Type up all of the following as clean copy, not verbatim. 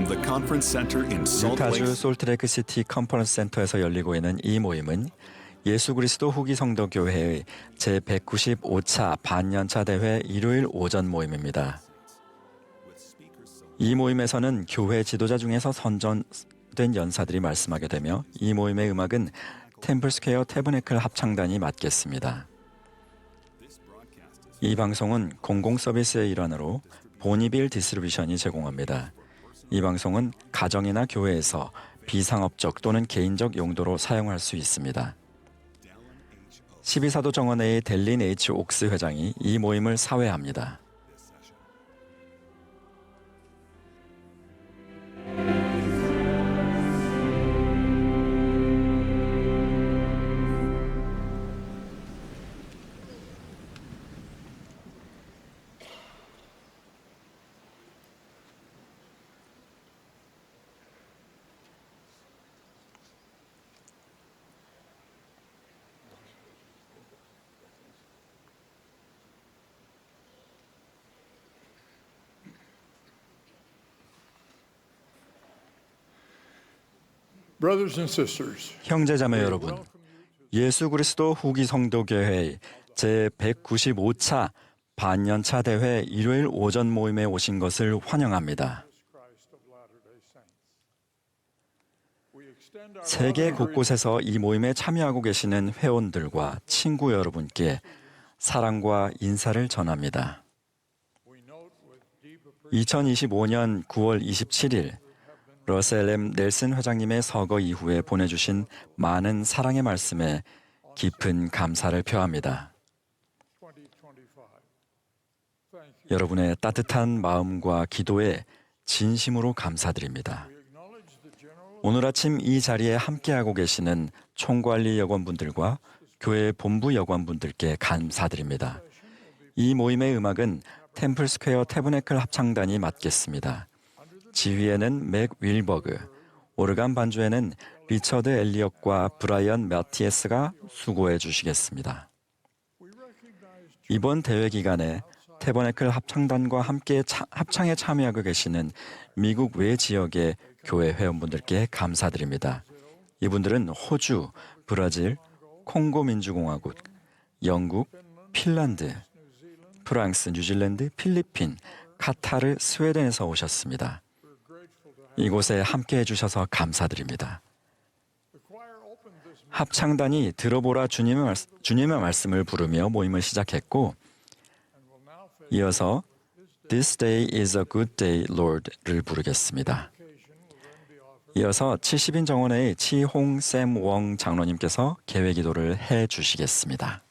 From the Conference Center in Salt Lake. 유타주 솔트레이크 시티 컨퍼런스 센터에서 열리고 있는 이 모임은 예수 그리스도 후기 성도 교회의 제195차 반년차 대회 일요일 오전 모임입니다. 이 모임에서는 교회 지도자 중에서 선정된 연사들이 말씀하게 되며 이 모임의 음악은 템플스퀘어 태버네클 합창단이 맡겠습니다. 이 방송은 공공 서비스의 일환으로 보니빌 디스트리뷰션이 제공합니다. 이 방송은 가정이나 교회에서 비상업적 또는 개인적 용도로 사용할 수 있습니다. 12사도 정원회의 델린 H. 옥스 회장이 이 모임을 사회합니다. Brothers and sisters, 형제자매 여러분, 예수 그리스도 후기 성도교회 제195차 반년차 대회 일요일 오전 모임에 오신 것을 환영합니다. 세계 곳곳에서 이 모임에 참여하고 계시는 회원들과 친구 여러분께 사랑과 인사를 전합니다. 2025년 9월 27일 러셀 M. 넬슨 회장님의 서거 이후에 보내주신 많은 사랑의 말씀에 깊은 감사를 표합니다. 여러분의 따뜻한 마음과 기도에 진심으로 감사드립니다. 오늘 아침 이 자리에 함께하고 계시는 총관리 여관분들과 교회 본부 여관분들께 감사드립니다. 이 모임의 음악은 템플스퀘어 태버네클 합창단이 맡겠습니다. 지휘에는 맥 윌버그, 오르간 반주에는 리처드 엘리엇과 브라이언 매티에스가 수고해 주시겠습니다. 이번 대회 기간에 태버네클 합창단과 함께 합창에 참여하고 계시는 미국 외 지역의 교회 회원분들께 감사드립니다. 이분들은 호주, 브라질, 콩고 민주공화국, 영국, 핀란드, 프랑스, 뉴질랜드, 필리핀, 카타르, 스웨덴에서 오셨습니다. 이곳에 함께해 주셔서 감사드립니다. 합창단이 들어보라 주님의 말씀을 부르며 모임을 시작했고 이어서 This day is a good day, Lord를 부르겠습니다. 이어서 70인 정원회의 치홍 샘 웡 장로님께서 개회 기도를 해 주시겠습니다.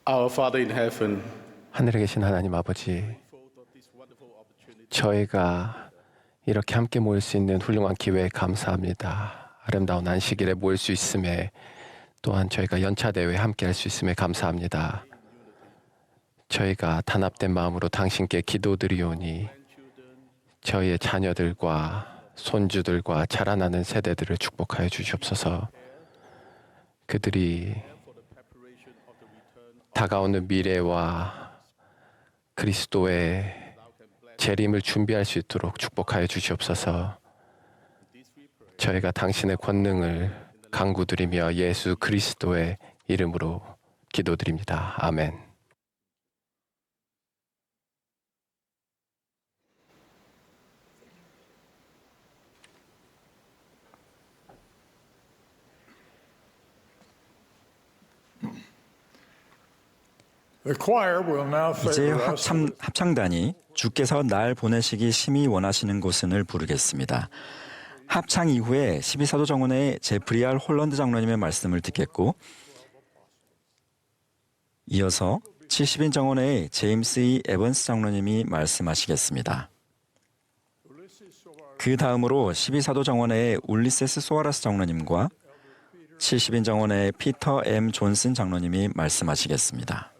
Our Father in heaven, 하늘에 계신 하나님 아버지, 저희가 이렇게 함께 모일 수 있는 훌륭한 기회에 감사합니다. 아름다운 안식일에 모일 수 있음에, 또한 저희가 연차대회에 함께 할 수 있음에 감사합니다. 저희가 단합된 마음으로 당신께 기도드리오니 저희의 자녀들과 손주들과 자라나는 세대들을 축복하여 주시옵소서. 그들이 다가오는 미래와 그리스도의 재림을 준비할 수 있도록 축복하여 주시옵소서. 저희가 당신의 권능을 간구드리며 예수 그리스도의 이름으로 기도드립니다. 아멘. The choir will now 이제 favor us. 합창단이 주께서 날 보내시기 심히 원하시는 곳은을 부르겠습니다. 합창 이후에 12사도 정원의 제프리 R. 홀런드 장로님의 말씀을 듣겠고, 이어서 70인 정원의 제임스 E. 에번스 장로님이 말씀하시겠습니다. 그 다음으로 12사도 정원의 울리세스 소아라스 장로님과 70인 정원의 피터 M. 존슨 장로님이 말씀하시겠습니다.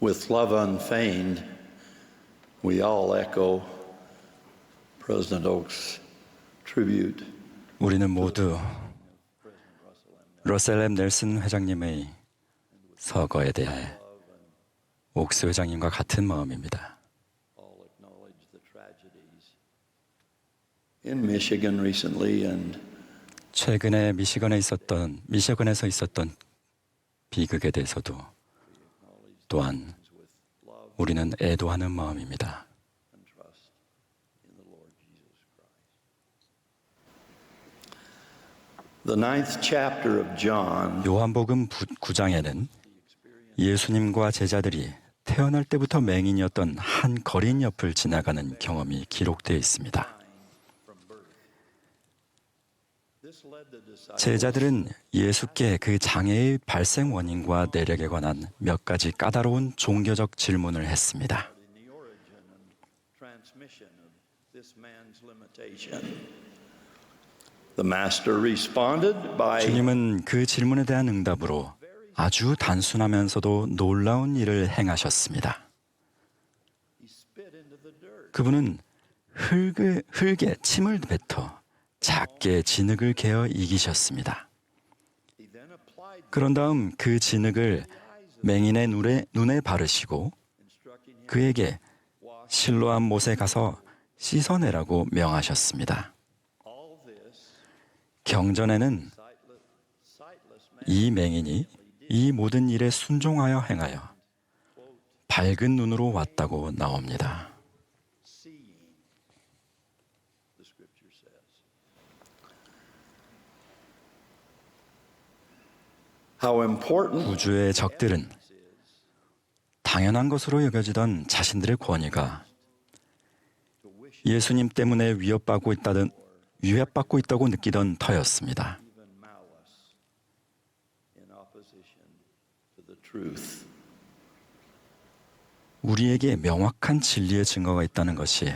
With love unfeigned, we all echo President Oak's tribute. 우리는 모두 러셀 M. 넬슨 회장님의 서거에 대해 옥스 회장님과 같은 마음입니다. All acknowledge the tragedies in Michigan recently and 최근에 미시건에서 있었던 비극에 대해서도 또한 우리는 애도하는 마음입니다. and trust in the Lord Jesus Christ. The 9th chapter of John 요한복음 9장에는 예수님과 제자들이 태어날 때부터 맹인이었던 한 거린 옆을 지나가는 경험이 기록되어 있습니다. this led the disciples 제자들은 예수께 그 장애의 발생 원인과 내력에 관한 몇 가지 까다로운 종교적 질문을 했습니다. in the origin and transmission of this man's limitation. The master responded by 주님은 그 질문에 대한 응답으로 아주 단순하면서도 놀라운 일을 행하셨습니다. he spit into the dirt. 그분은 흙에 침을 뱉어 작게 진흙을 개어 이기셨습니다. He then applied 그런 다음 그 진흙을 맹인의 눈에 바르시고 instructing him 그에게 실로암 못에 가서 씻어내라고 명하셨습니다. all this 경전에는 sightless man 이 맹인이 이 모든 일에 순종하여 행하여 밝은 눈으로 왔다고 나옵니다. seeing, the scripture says. How important 우주의 적들은 당연한 것으로 여겨지던 자신들의 권위가 예수님 때문에 위협받고 있다고 느끼던 터였습니다. even malice in opposition to the truth. 우리에게 명확한 진리의 증거가 있다는 것이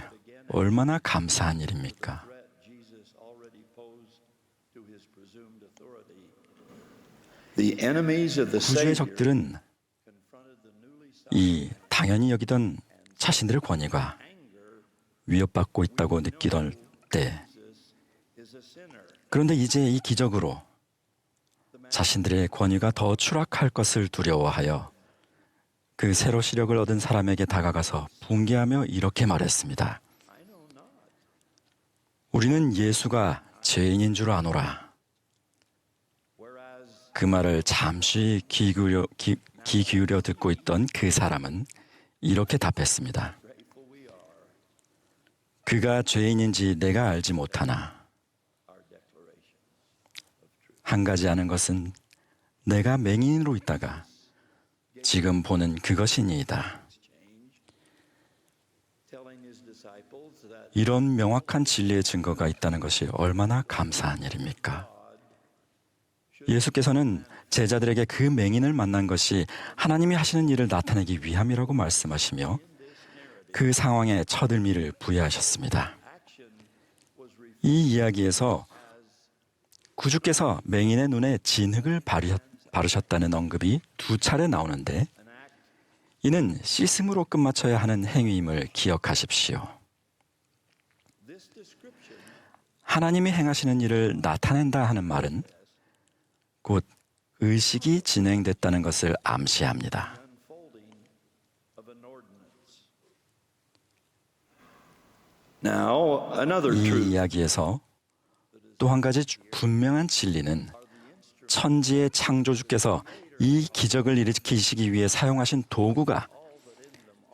얼마나 감사한 일입니까? Threat Jesus already posed to his presumed authority. The enemies of the 구주의 Savior 적들은 confronted the newly 이 당연히 여기던 자신들의 권위가 위협받고 있다고 느끼던 때, is a sinner. 그런데 이제 이 기적으로 자신들의 권위가 더 추락할 것을 두려워하여 그 새로 시력을 얻은 사람에게 다가가서 붕괴하며 이렇게 말했습니다. 우리는 예수가 죄인인 줄 아노라. Whereas 그 말을 잠시 귀 기울여 듣고 있던 그 사람은 이렇게 답했습니다. 그가 죄인인지 내가 알지 못하나. 한 가지 아는 것은 내가 맹인으로 있다가 지금 보는 그것이니이다. telling his disciples that 이런 명확한 진리의 증거가 있다는 것이 얼마나 감사한 일입니까? 예수께서는 제자들에게 그 맹인을 만난 것이 하나님이 하시는 일을 나타내기 위함이라고 말씀하시며 그 상황에 첫 의미를 부여하셨습니다. 이 이야기에서 구주께서 맹인의 눈에 진흙을 바르셨다는 언급이 두 차례 나오는데 이는 씻음으로 끝마쳐야 하는 행위임을 기억하십시오. this description 하나님이 행하시는 일을 나타낸다 하는 말은 곧 의식이 진행됐다는 것을 암시합니다. unfolding of an ordinance. Now another 이 truth 이야기에서 또 한 가지 분명한 진리는 천지의 창조주께서 이 기적을 일으키시기 위해 사용하신 도구가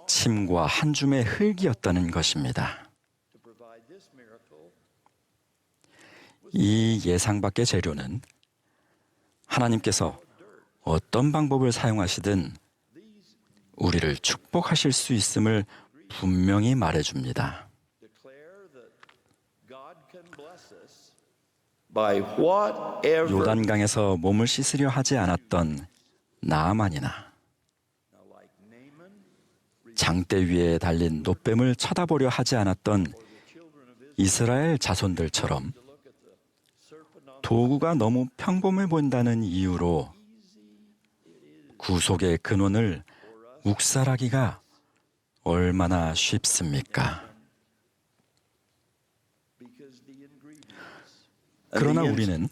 침과 한 줌의 흙이었다는 것입니다. to provide this miracle 이 예상 밖의 재료는 하나님께서 어떤 방법을 사용하시든 우리를 축복하실 수 있음을 분명히 말해줍니다. declare that God can bless us by whatever 요단강에서 몸을 씻으려 하지 않았던 나아만이나 now like Naaman 장대 위에 달린 놋뱀을 쳐다보려 하지 않았던 이스라엘 자손들처럼 도구가 너무 평범해 보인다는 이유로 구속의 근원을 묵살하기가 얼마나 쉽습니까? 그러나 우리는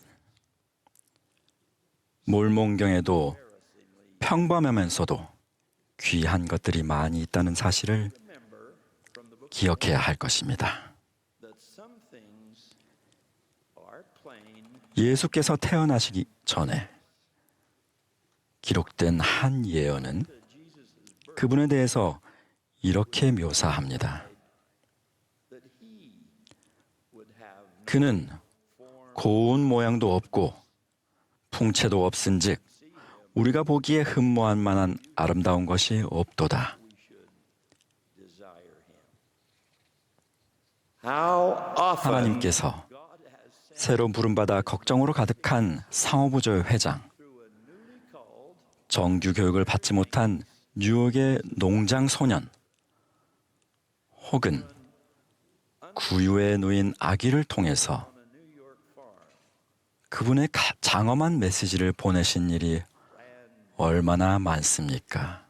몰몬경에도 평범하면서도 귀한 것들이 많이 있다는 사실을 기억해야 할 것입니다. 예수께서 태어나시기 전에 기록된 한 예언은 그분에 대해서 이렇게 묘사합니다. 그는 고운 모양도 없고 풍채도 없은즉 우리가 보기에 흠모할 만한 아름다운 것이 없도다. 하나님께서 새로 부름받아 걱정으로 가득한 상호부조의 회장, 정규 교육을 받지 못한 뉴욕의 농장 소년, 혹은 구유에 놓인 아기를 통해서 그분의 장엄한 메시지를 보내신 일이 얼마나 많습니까?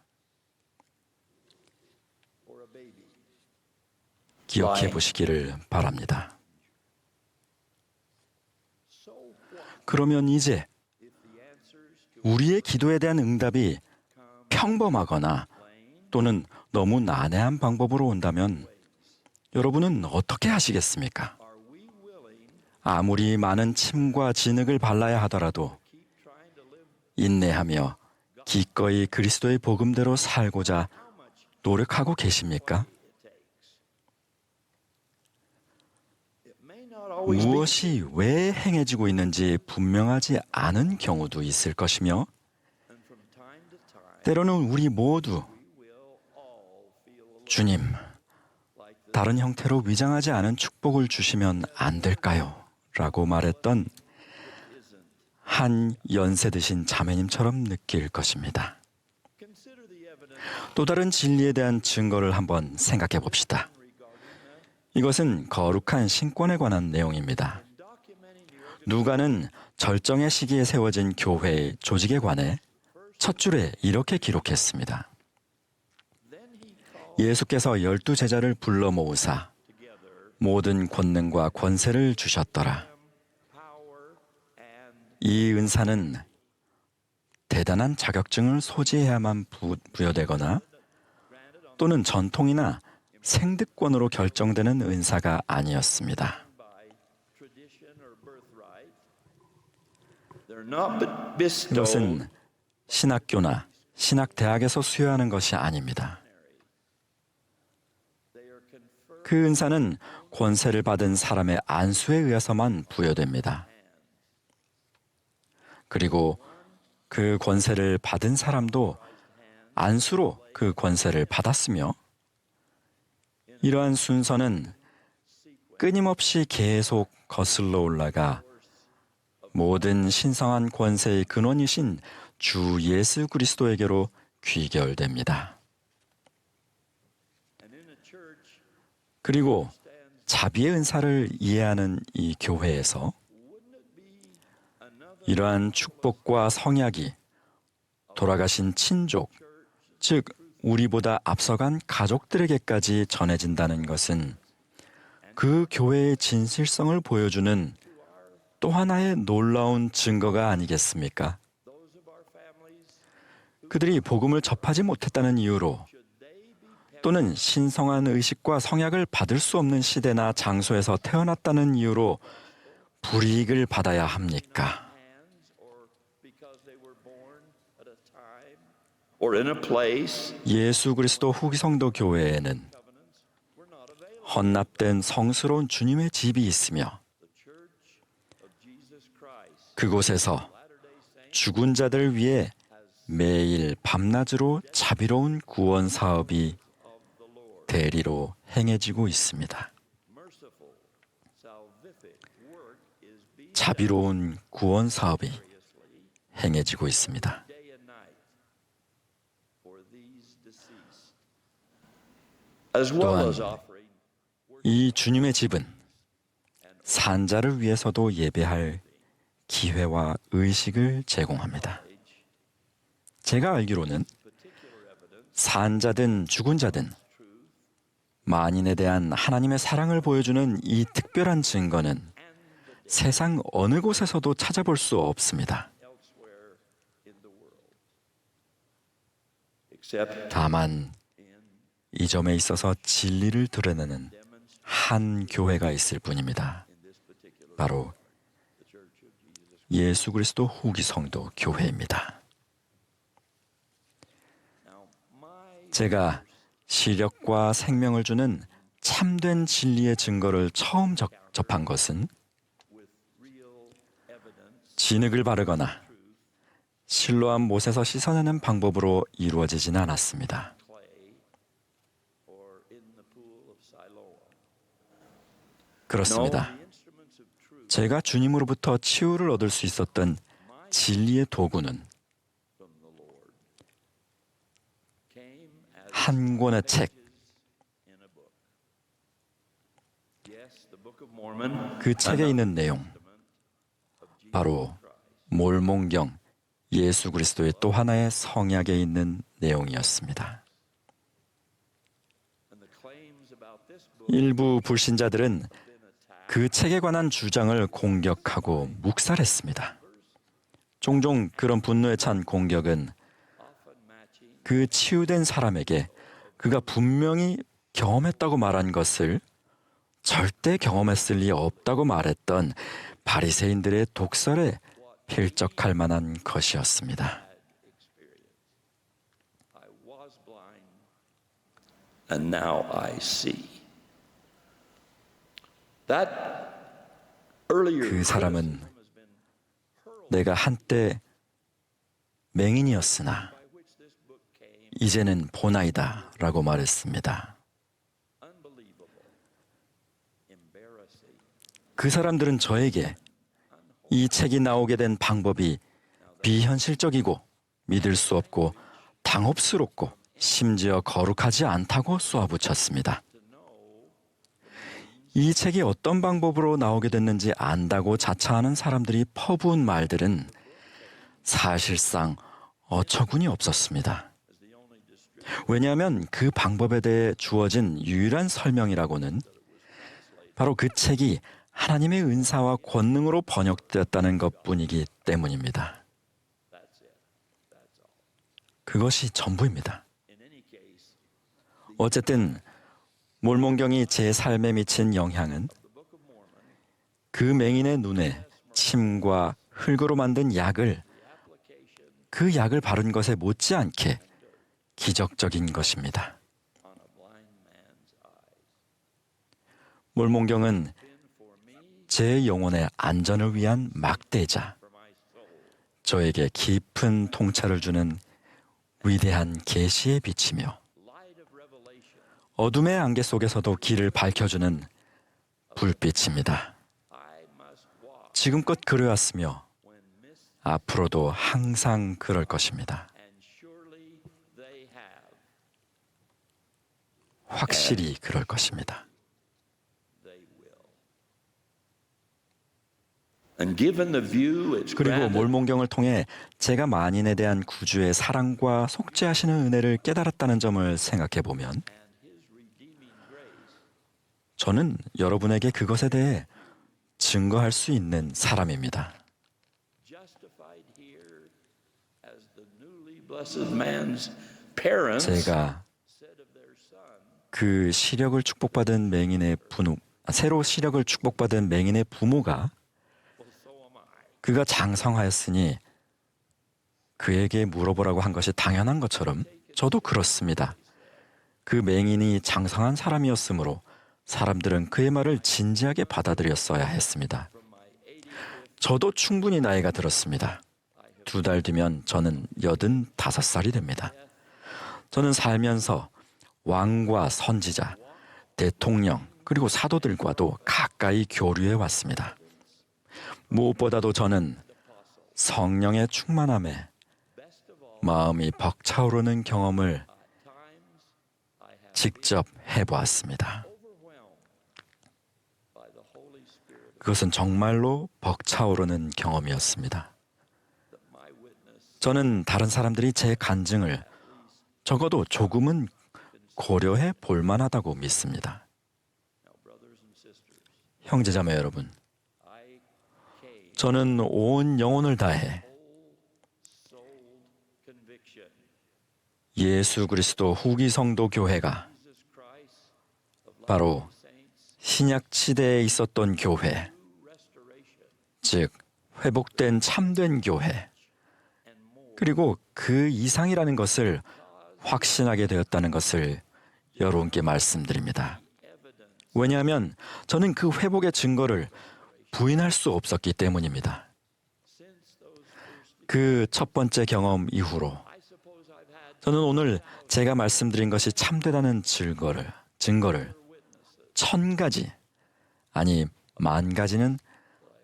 기억해 보시기를 바랍니다. 그러면 이제 우리의 기도에 대한 응답이 평범하거나 또는 너무 난해한 방법으로 온다면 여러분은 어떻게 하시겠습니까? 아무리 많은 침과 진흙을 발라야 하더라도 인내하며 기꺼이 그리스도의 복음대로 살고자 노력하고 계십니까? 무엇이 왜 행해지고 있는지 분명하지 않은 경우도 있을 것이며 때로는 우리 모두 주님, 다른 형태로 위장하지 않은 축복을 주시면 안 될까요? 라고 말했던 한 연세 드신 자매님처럼 느낄 것입니다. 또 다른 진리에 대한 증거를 한번 생각해 봅시다. 이것은 거룩한 신권에 관한 내용입니다. 누가는 절정의 시기에 세워진 교회의 조직에 관해 첫 줄에 이렇게 기록했습니다. 예수께서 12 제자를 불러 모으사 모든 권능과 권세를 주셨더라. 이 은사는 대단한 자격증을 소지해야만 부여되거나 또는 전통이나 생득권으로 결정되는 은사가 아니었습니다. 이것은 신학교나 신학대학에서 수여하는 것이 아닙니다. 그 은사는 권세를 받은 사람의 안수에 의해서만 부여됩니다. 그리고 그 권세를 받은 사람도 안수로 그 권세를 받았으며 이러한 순서는 끊임없이 계속 거슬러 올라가 모든 신성한 권세의 근원이신 주 예수 그리스도에게로 귀결됩니다. 그리고 자비의 은사를 이해하는 이 교회에서 이러한 축복과 성약이 돌아가신 친족, 즉 우리보다 앞서간 가족들에게까지 전해진다는 것은 그 교회의 진실성을 보여주는 또 하나의 놀라운 증거가 아니겠습니까? 그들이 복음을 접하지 못했다는 이유로 또는 신성한 의식과 성약을 받을 수 없는 시대나 장소에서 태어났다는 이유로 불이익을 받아야 합니까? 예수 그리스도 후기 성도 교회에는 헌납된 성스러운 주님의 집이 있으며 그곳에서 죽은 자들 위해 매일 밤낮으로 자비로운 구원 사업이 대리로 행해지고 있습니다. 자비로운 구원 사업이 행해지고 있습니다. 또한 이 주님의 집은 산자를 위해서도 예배할 기회와 의식을 제공합니다. 제가 알기로는 산 자든 죽은 자든 만인에 대한 하나님의 사랑을 보여주는 이 특별한 증거는 세상 어느 곳에서도 찾아볼 수 없습니다. elsewhere in the world, except 다만 이 점에 있어서 진리를 드러내는 한 교회가 있을 뿐입니다. 바로 예수 그리스도 후기 성도 교회입니다. 제가 시력과 생명을 주는 참된 진리의 증거를 처음 접한 것은 진흙을 바르거나 실로암 못에서 씻어내는 방법으로 이루어지진 않았습니다. 그렇습니다. 제가 주님으로부터 치유를 얻을 수 있었던 진리의 도구는 한 권의 책, 그 책에 있는 내용, 바로 몰몬경, 예수 그리스도의 또 하나의 성약에 있는 내용이었습니다. 일부 불신자들은 그 책에 관한 주장을 공격하고 묵살했습니다. 종종 그런 분노에 찬 공격은 그 치유된 사람에게 그가 분명히 경험했다고 말한 것을 절대 경험했을 리 없다고 말했던 바리새인들의 독설에 필적할 만한 것이었습니다. And now I see. 그 사람은 내가 한때 맹인이었으나 이제는 보나이다 라고 말했습니다. 그 사람들은 저에게 이 책이 나오게 된 방법이 비현실적이고 믿을 수 없고 당혹스럽고 심지어 거룩하지 않다고 쏘아붙였습니다. 이 책이 어떤 방법으로 나오게 됐는지 안다고 자처하는 사람들이 퍼부은 말들은 사실상 어처구니 없었습니다. 왜냐하면 그 방법에 대해 주어진 유일한 설명이라고는 바로 그 책이 하나님의 은사와 권능으로 번역되었다는 것뿐이기 때문입니다. 그것이 전부입니다. 어쨌든 몰몬경이 제 삶에 미친 영향은 그 맹인의 눈에 침과 흙으로 만든 약을 그 약을 바른 것에 못지않게 기적적인 것입니다. 몰몬경은 제 영혼의 안전을 위한 막대자, 저에게 깊은 통찰을 주는 위대한 계시의 빛이며 어둠의 안개 속에서도 길을 밝혀주는 불빛입니다. 지금껏 그래왔으며 앞으로도 항상 그럴 것입니다. 확실히 그럴 것입니다. 그리고 몰몬경을 통해 제가 만인에 대한 구주의 사랑과 속죄하시는 은혜를 깨달았다는 점을 생각해 보면 저는 여러분에게 그것에 대해 증거할 수 있는 사람입니다. 제가 그 시력을 축복받은 맹인의 새로 시력을 축복받은 맹인의 부모가 그가 장성하였으니 그에게 물어보라고 한 것이 당연한 것처럼 저도 그렇습니다. 그 맹인이 장성한 사람이었으므로 사람들은 그의 말을 진지하게 받아들였어야 했습니다. 저도 충분히 나이가 들었습니다. 2달 뒤면 저는 85살이 됩니다. 저는 살면서 왕과 선지자, 대통령, 그리고 사도들과도 가까이 교류해 왔습니다. 무엇보다도 저는 성령의 충만함에 마음이 벅차오르는 경험을 직접 해보았습니다. 그것은 정말로 벅차오르는 경험이었습니다. 저는 다른 사람들이 제 간증을 적어도 조금은 고려해 볼 만하다고 믿습니다. 형제자매 여러분, 저는 온 영혼을 다해 예수 그리스도 후기 성도 교회가 바로 신약 시대에 있었던 교회, 즉 회복된 참된 교회, 그리고 그 이상이라는 것을 확신하게 되었다는 것을 여러분께 말씀드립니다. 왜냐하면 저는 그 회복의 증거를 부인할 수 없었기 때문입니다. 그 첫 번째 경험 이후로 저는 오늘 제가 말씀드린 것이 참되다는 증거를 1000가지, 아니 10,000가지는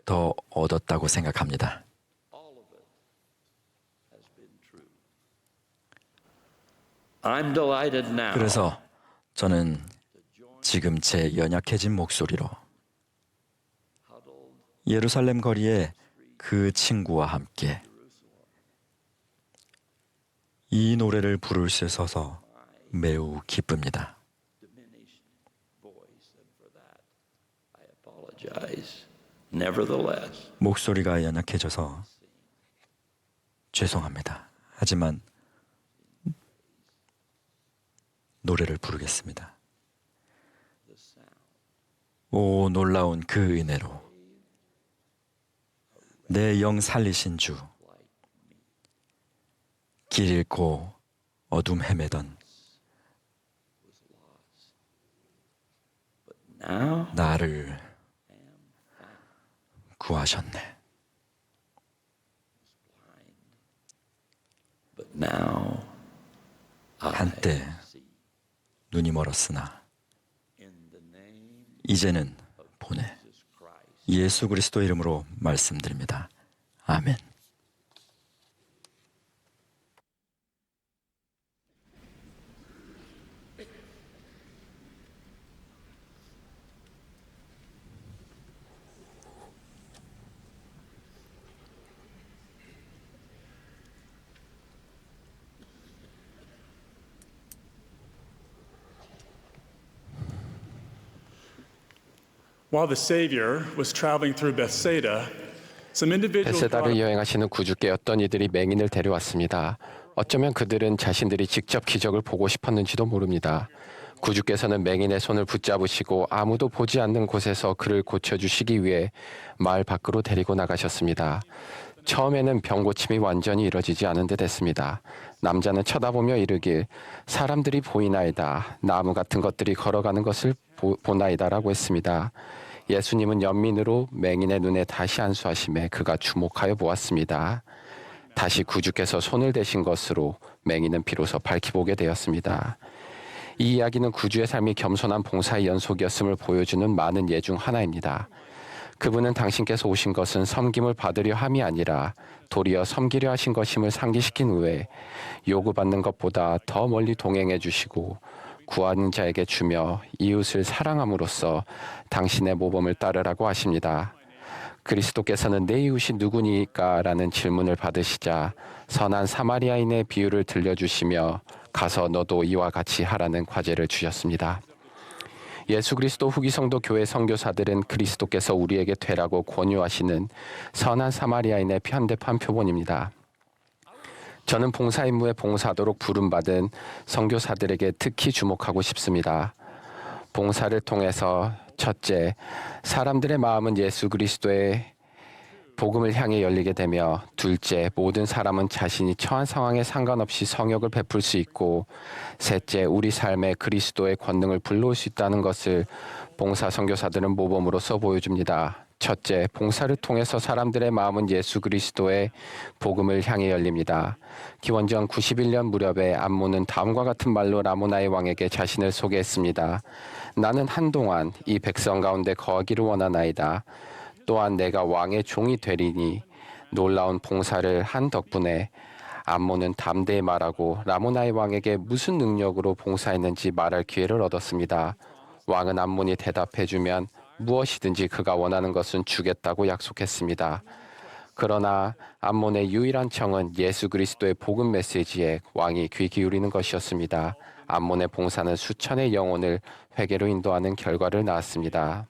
더 얻었다고 생각합니다. I'm delighted now. 그래서 저는 지금 제 연약해진 목소리로 예루살렘 거리에 그 친구와 함께 이 노래를 부를 수 있어서 매우 기쁩니다. Nevertheless, 목소리가 연약해져서 죄송합니다. 하지만 노래를 부르겠습니다. 오 놀라운 그 은혜로 내 영 살리신 주, 길 잃고 어둠 헤매던 now 나를 구하셨네. but now 한때 눈이 멀었으나 in the name 이제는 보내. of Christ. 예수 그리스도 이름으로 말씀드립니다. 아멘. While the Savior was traveling through Bethsaida, some individuals brought 베세다를 여행하시는 구주께 어떤 이들이 맹인을 데려왔습니다. 어쩌면 그들은 자신들이 직접 기적을 보고 싶었는지도 모릅니다. 구주께서는 맹인의 손을 붙잡으시고 아무도 보지 않는 곳에서 그를 고쳐주시기 위해 마을 밖으로 데리고 나가셨습니다. 처음에는 병 고침이 완전히 이뤄지지 않은 듯 했습니다. 남자는 쳐다보며 이르길 사람들이 보이나이다. 나무 같은 것들이 걸어가는 것을 보나이다라고 했습니다. 예수님은 연민으로 맹인의 눈에 다시 안수하심에 그가 주목하여 보았습니다. 다시 구주께서 손을 대신 것으로 맹인은 비로소 밝히 보게 되었습니다. 이 이야기는 구주의 삶이 겸손한 봉사의 연속이었음을 보여주는 많은 예 중 하나입니다. 그분은 당신께서 오신 것은 섬김을 받으려 함이 아니라 도리어 섬기려 하신 것임을 상기시킨 후에 요구받는 것보다 더 멀리 동행해 주시고 구하는 자에게 주며 이웃을 사랑함으로써 당신의 모범을 따르라고 하십니다. 그리스도께서는 내 이웃이 누구니까? 라는 질문을 받으시자 선한 사마리아인의 비유를 들려주시며 가서 너도 이와 같이 하라는 과제를 주셨습니다. 예수 그리스도 후기 성도 교회 선교사들은 그리스도께서 우리에게 되라고 권유하시는 선한 사마리아인의 현대판 표본입니다. 저는 봉사 임무에 봉사하도록 부름받은 선교사들에게 특히 주목하고 싶습니다. 봉사를 통해서 첫째, 사람들의 마음은 예수 그리스도의 복음을 향해 열리게 되며 둘째, 모든 사람은 자신이 처한 상황에 상관없이 성역을 베풀 수 있고 셋째, 우리 삶에 그리스도의 권능을 불러올 수 있다는 것을 봉사 선교사들은 모범으로서 보여줍니다. 첫째, 봉사를 통해서 사람들의 마음은 예수 그리스도의 복음을 향해 열립니다. 기원전 91년 무렵에 암몬은 다음과 같은 말로 라모나의 왕에게 자신을 소개했습니다. 나는 한동안 이 백성 가운데 거하기를 원하나이다. 또한 내가 왕의 종이 되리니 놀라운 봉사를 한 덕분에 암몬은 담대히 말하고 라모나의 왕에게 무슨 능력으로 봉사했는지 말할 기회를 얻었습니다. 왕은 암몬이 대답해주면 무엇이든지 그가 원하는 것은 주겠다고 약속했습니다. 그러나 암몬의 유일한 청은 예수 그리스도의 복음 메시지에 왕이 귀 기울이는 것이었습니다. 암몬의 봉사는 수천의 영혼을 회개로 인도하는 결과를 낳았습니다.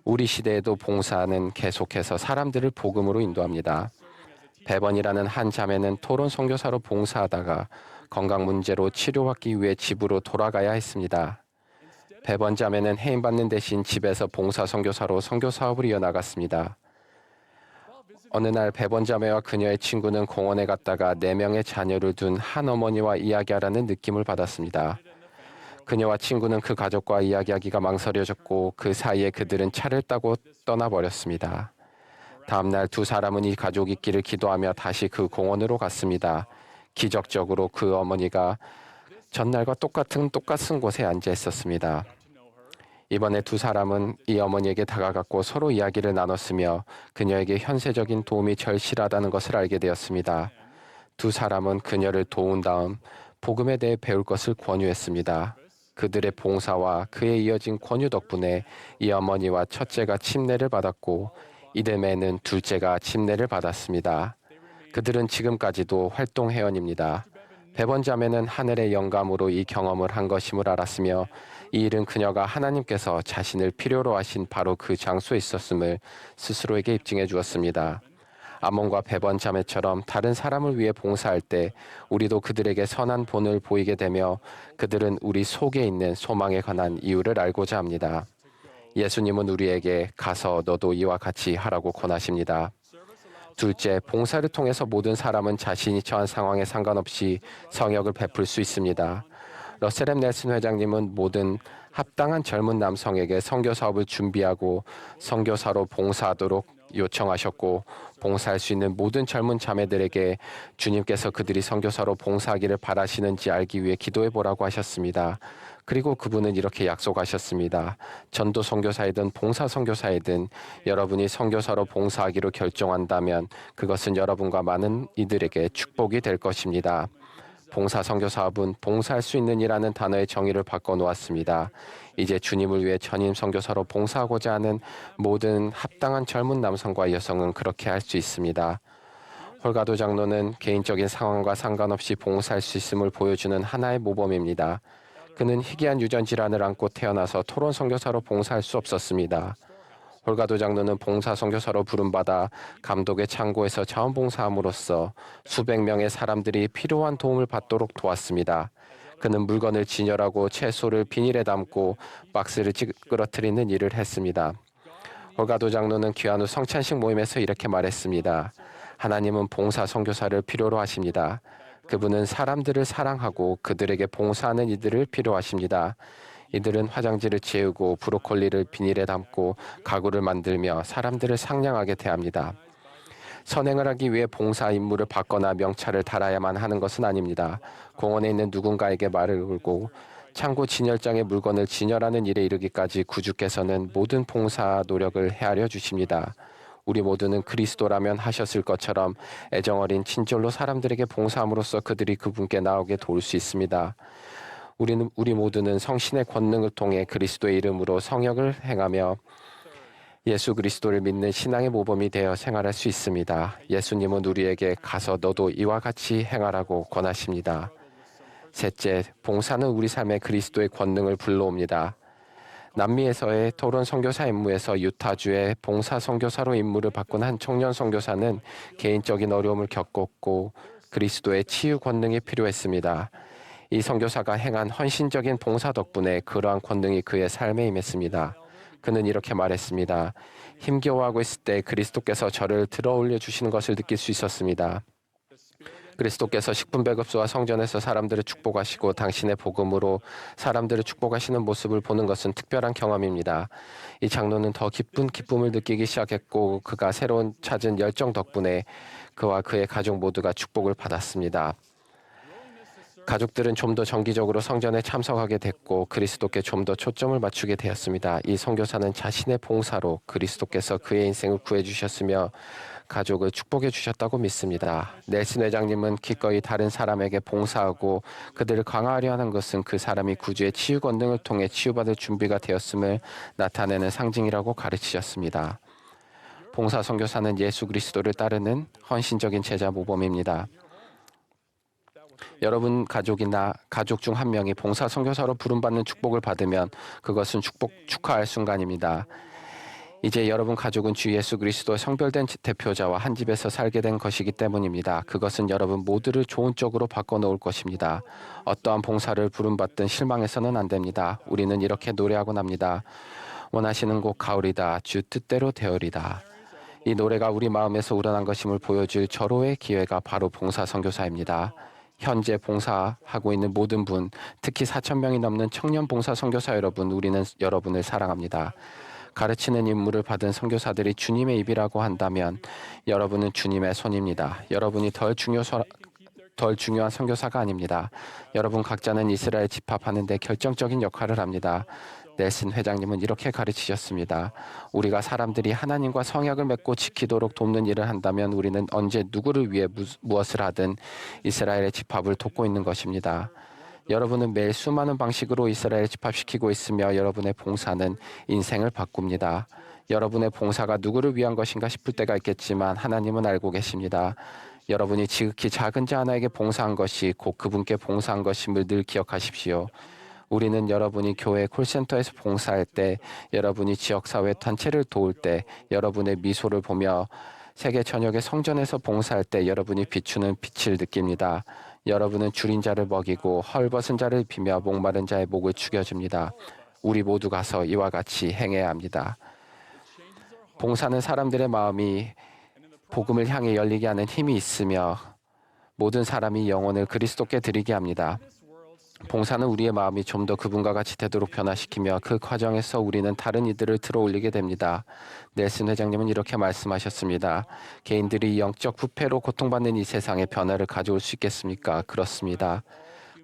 우리 시대에도 봉사는 계속해서 사람들을 복음으로 인도합니다. 베번이라는 한 자매는 토론 선교사로 봉사하다가 건강 문제로 치료받기 위해 집으로 돌아가야 했습니다. 베번 자매는 해임받는 대신 집에서 봉사 선교사로 선교 사업을 이어나갔습니다. 어느 날 베번 자매와 그녀의 친구는 공원에 갔다가 4명의 자녀를 둔 한 어머니와 이야기하라는 느낌을 받았습니다. 그녀와 친구는 그 가족과 이야기하기가 망설여졌고 그 사이에 그들은 차를 타고 떠나버렸습니다. 다음 날 두 사람은 이 가족 있기를 기도하며 다시 그 공원으로 갔습니다. 기적적으로 그 어머니가 전날과 똑같은 곳에 앉아 있었습니다. 이번에 두 사람은 이 어머니에게 다가갔고 서로 이야기를 나눴으며 그녀에게 현세적인 도움이 절실하다는 것을 알게 되었습니다. 두 사람은 그녀를 도운 다음 복음에 대해 배울 것을 권유했습니다. 그들의 봉사와 그에 이어진 권유 덕분에 이 어머니와 첫째가 침례를 받았고 이듬해에는 둘째가 침례를 받았습니다. 그들은 지금까지도 활동 회원입니다. 베번 자매는 하늘의 영감으로 이 경험을 한 것임을 알았으며 이 일은 그녀가 하나님께서 자신을 필요로 하신 바로 그 장소에 있었음을 스스로에게 입증해 주었습니다. 아몬과 베번 자매처럼 다른 사람을 위해 봉사할 때 우리도 그들에게 선한 본을 보이게 되며 그들은 우리 속에 있는 소망에 관한 이유를 알고자 합니다. 예수님은 우리에게 가서 너도 이와 같이 하라고 권하십니다. 둘째, 봉사를 통해서 모든 사람은 자신이 처한 상황에 상관없이 성역을 베풀 수 있습니다. 러셀 M. 넬슨 회장님은 모든 합당한 젊은 남성에게 선교 사업을 준비하고 선교사로 봉사하도록 요청하셨고 봉사할 수 있는 모든 젊은 자매들에게 주님께서 그들이 선교사로 봉사하기를 바라시는지 알기 위해 기도해 보라고 하셨습니다. 그리고 그분은 이렇게 약속하셨습니다. 전도 선교사이든 봉사 선교사이든 여러분이 선교사로 봉사하기로 결정한다면 그것은 여러분과 많은 이들에게 축복이 될 것입니다. 봉사 선교 사업은 봉사할 수 있는 이라는 단어의 정의를 바꿔 놓았습니다. 이제 주님을 위해 전임 선교사로 봉사하고자 하는 모든 합당한 젊은 남성과 여성은 그렇게 할 수 있습니다. 홀가도 장로는 개인적인 상황과 상관없이 봉사할 수 있음을 보여주는 하나의 모범입니다. 그는 희귀한 유전 질환을 안고 태어나서 토론 선교사로 봉사할 수 없었습니다. 홀가도 장로는 봉사 선교사로 부름받아 감독의 창고에서 자원봉사함으로써 수백 명의 사람들이 필요한 도움을 받도록 도왔습니다. 그는 물건을 진열하고 채소를 비닐에 담고 박스를 찌그러뜨리는 일을 했습니다. 홀가도 장로는 귀한 후 성찬식 모임에서 이렇게 말했습니다. 하나님은 봉사 선교사를 필요로 하십니다. 그분은 사람들을 사랑하고 그들에게 봉사하는 이들을 필요하십니다. 이들은 화장지를 채우고 브로콜리를 비닐에 담고 가구를 만들며 사람들을 상냥하게 대합니다. 선행을 하기 위해 봉사 임무를 받거나 명찰을 달아야만 하는 것은 아닙니다. 공원에 있는 누군가에게 말을 걸고 창고 진열장에 물건을 진열하는 일에 이르기까지 구주께서는 모든 봉사 노력을 헤아려 주십니다. 우리 모두는 그리스도라면 하셨을 것처럼 애정어린 친절로 사람들에게 봉사함으로써 그들이 그분께 나오게 도울 수 있습니다. 우리 모두는 성신의 권능을 통해 그리스도의 이름으로 성역을 행하며 예수 그리스도를 믿는 신앙의 모범이 되어 생활할 수 있습니다. 예수님은 우리에게 가서 너도 이와 같이 행하라고 권하십니다. 셋째, 봉사는 우리 삶에 그리스도의 권능을 불러옵니다. 남미에서의 토론 선교사 임무에서 유타주의 봉사 선교사로 임무를 바꾼 한 청년 선교사는 개인적인 어려움을 겪었고 그리스도의 치유 권능이 필요했습니다. 이 선교사가 행한 헌신적인 봉사 덕분에 그러한 권능이 그의 삶에 임했습니다. 그는 이렇게 말했습니다. 힘겨워하고 있을 때 그리스도께서 저를 들어올려 주시는 것을 느낄 수 있었습니다. 그리스도께서 식품배급소와 성전에서 사람들을 축복하시고 당신의 복음으로 사람들을 축복하시는 모습을 보는 것은 특별한 경험입니다. 이 장로는 더 깊은 기쁨을 느끼기 시작했고 그가 새로운 찾은 열정 덕분에 그와 그의 가족 모두가 축복을 받았습니다. 가족들은 좀 더 정기적으로 성전에 참석하게 됐고 그리스도께 좀 더 초점을 맞추게 되었습니다. 이 선교사는 자신의 봉사로 그리스도께서 그의 인생을 구해주셨으며 가족을 축복해 주셨다고 믿습니다. 넬슨 회장님은 기꺼이 다른 사람에게 봉사하고 그들을 강화하려 하는 것은 그 사람이 구주의 치유 권능을 통해 치유받을 준비가 되었음을 나타내는 상징이라고 가르치셨습니다. 봉사 선교사는 예수 그리스도를 따르는 헌신적인 제자 모범입니다. 여러분 가족이나 가족 중 한 명이 봉사 선교사로 부름받는 축복을 받으면 그것은 축하할 순간입니다. 이제 여러분 가족은 주 예수 그리스도의 성별된 대표자와 한 집에서 살게 된 것이기 때문입니다. 그것은 여러분 모두를 좋은 쪽으로 바꿔놓을 것입니다. 어떠한 봉사를 부름받든 실망해서는 안 됩니다. 우리는 이렇게 노래하곤 합니다. 원하시는 곳 가오리다 주 뜻대로 되어리다. 이 노래가 우리 마음에서 우러난 것임을 보여줄 절호의 기회가 바로 봉사 선교사입니다. 현재 봉사하고 있는 모든 분, 특히 4,000명이 넘는 청년 봉사 선교사 여러분, 우리는 여러분을 사랑합니다. 가르치는 임무를 받은 선교사들이 주님의 입이라고 한다면 여러분은 주님의 손입니다. 여러분이 덜 중요한 선교사가 아닙니다. 여러분 각자는 이스라엘 집합하는 데 결정적인 역할을 합니다. 넬슨 회장님은 이렇게 가르치셨습니다. 우리가 사람들이 하나님과 성약을 맺고 지키도록 돕는 일을 한다면 우리는 언제 누구를 위해 무엇을 하든 이스라엘의 집합을 돕고 있는 것입니다. 여러분은 매일 수많은 방식으로 이스라엘 집합시키고 있으며 여러분의 봉사는 인생을 바꿉니다. 여러분의 봉사가 누구를 위한 것인가 싶을 때가 있겠지만 하나님은 알고 계십니다. 여러분이 지극히 작은 자 하나에게 봉사한 것이 곧 그분께 봉사한 것임을 늘 기억하십시오. 우리는 여러분이 교회 콜센터에서 봉사할 때, 여러분이 지역사회 단체를 도울 때, 여러분의 미소를 보며 세계 전역의 성전에서 봉사할 때 여러분이 비추는 빛을 느낍니다. 여러분은 줄인 자를 먹이고 헐벗은 자를 비며 목마른 자의 목을 축여줍니다. 우리 모두 가서 이와 같이 행해야 합니다. 봉사는 사람들의 마음이 복음을 향해 열리게 하는 힘이 있으며 모든 사람이 영혼을 그리스도께 드리게 합니다. 봉사는 우리의 마음이 좀 더 그분과 같이 되도록 변화시키며 그 과정에서 우리는 다른 이들을 들어올리게 됩니다. 넬슨 회장님은 이렇게 말씀하셨습니다. 개인들이 영적 부패로 고통받는 이 세상에 변화를 가져올 수 있겠습니까? 그렇습니다.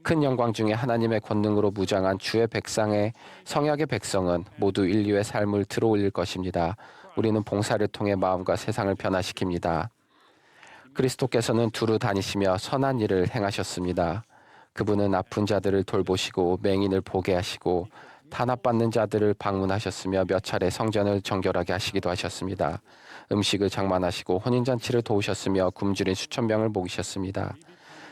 큰 영광 중에 하나님의 권능으로 무장한 주의 백성의 성약의 백성은 모두 인류의 삶을 들어올릴 것입니다. 우리는 봉사를 통해 마음과 세상을 변화시킵니다. 그리스도께서는 두루 다니시며 선한 일을 행하셨습니다. 그분은 아픈 자들을 돌보시고 맹인을 보게 하시고 탄압받는 자들을 방문하셨으며 몇 차례 성전을 정결하게 하시기도 하셨습니다. 음식을 장만하시고 혼인잔치를 도우셨으며 굶주린 수천 명을 먹이셨습니다.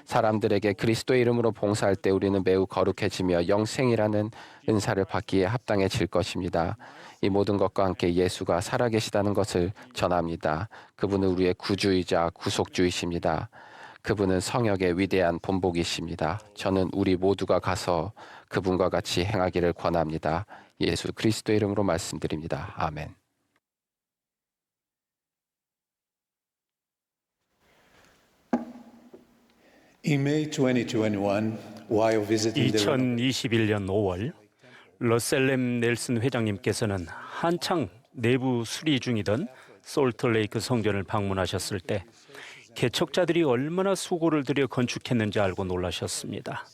사람들에게 그리스도의 이름으로 봉사할 때 우리는 매우 거룩해지며 영생이라는 은사를 받기에 합당해질 것입니다. 이 모든 것과 함께 예수가 살아계시다는 것을 전합니다. 그분은 우리의 구주이자 구속주이십니다. 그분은 성역의 위대한 본복이십니다. 저는 우리 모두가 가서 그분과 같이 행하기를 권합니다. 예수 그리스도의 이름으로 말씀드립니다. 아멘. In May 2021, while visiting the 2021년 5월 러셀렘 넬슨 회장님께서는 한창 내부 수리 중이던 솔트레이크 성전을 방문하셨을 때 개척자들이 얼마나 수고를 들여 건축했는지 알고 놀라셨습니다.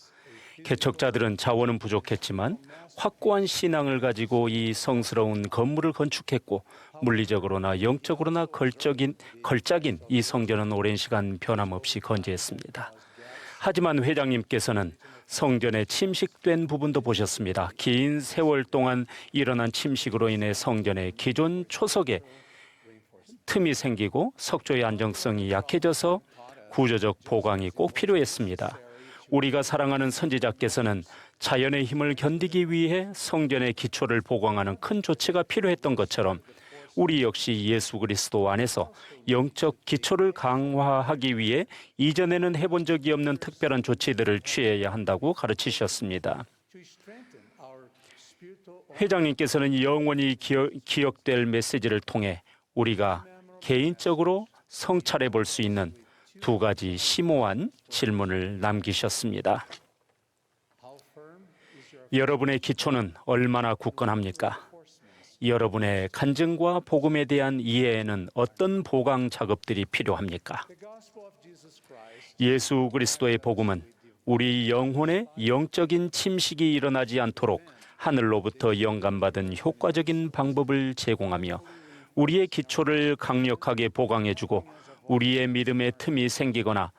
개척자들은 자원은 부족했지만 확고한 신앙을 가지고 이 성스러운 건물을 건축했고 물리적으로나 영적으로나 걸작인 이 성전은 오랜 시간 변함없이 건재했습니다. 하지만 회장님께서는 성전에 침식된 부분도 보셨습니다. 긴 세월 동안 일어난 침식으로 인해 성전의 기존 초석에 틈이 생기고 석조의 안정성이 약해져서 구조적 보강이 꼭 필요했습니다. 우리가 사랑하는 선지자께서는 자연의 힘을 견디기 위해 성전의 기초를 보강하는 큰 조치가 필요했던 것처럼 우리 역시 예수 그리스도 안에서 영적 기초를 강화하기 위해 이전에는 해본 적이 없는 특별한 조치들을 취해야 한다고 가르치셨습니다. 회장님께서는 영원히 기억될 메시지를 통해 우리가 개인적으로 성찰해 볼 수 있는 두 가지 심오한 질문을 남기셨습니다. 여러분의 기초는 얼마나 굳건합니까? 여러분의 간증과 복음에 대한 이해에는 어떤 보강 작업들이 필요합니까? 예수 그리스도의 복음은 우리 영혼에 영적인 침식이 일어나지 않도록 하늘로부터 영감받은 효과적인 방법을 제공하며 우리의 기초를 강력하게 보강해주고 우리의 믿음의 틈이 생기거나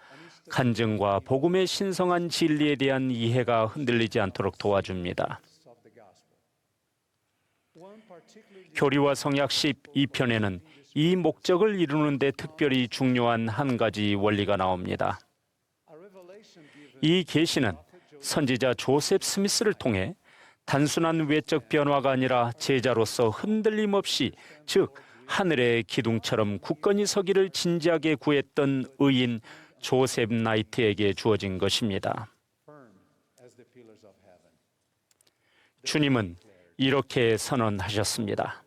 간증과 복음의 신성한 진리에 대한 이해가 흔들리지 않도록 도와줍니다. 교리와 성약 12편에는 이 목적을 이루는 데 특별히 중요한 한 가지 원리가 나옵니다. 이 계시는 선지자 조셉 스미스를 통해 단순한 외적 변화가 아니라 제자로서 흔들림 없이, 즉 하늘의 기둥처럼 굳건히 서기를 진지하게 구했던 의인 조셉 나이트에게 주어진 것입니다. 주님은 이렇게 선언하셨습니다.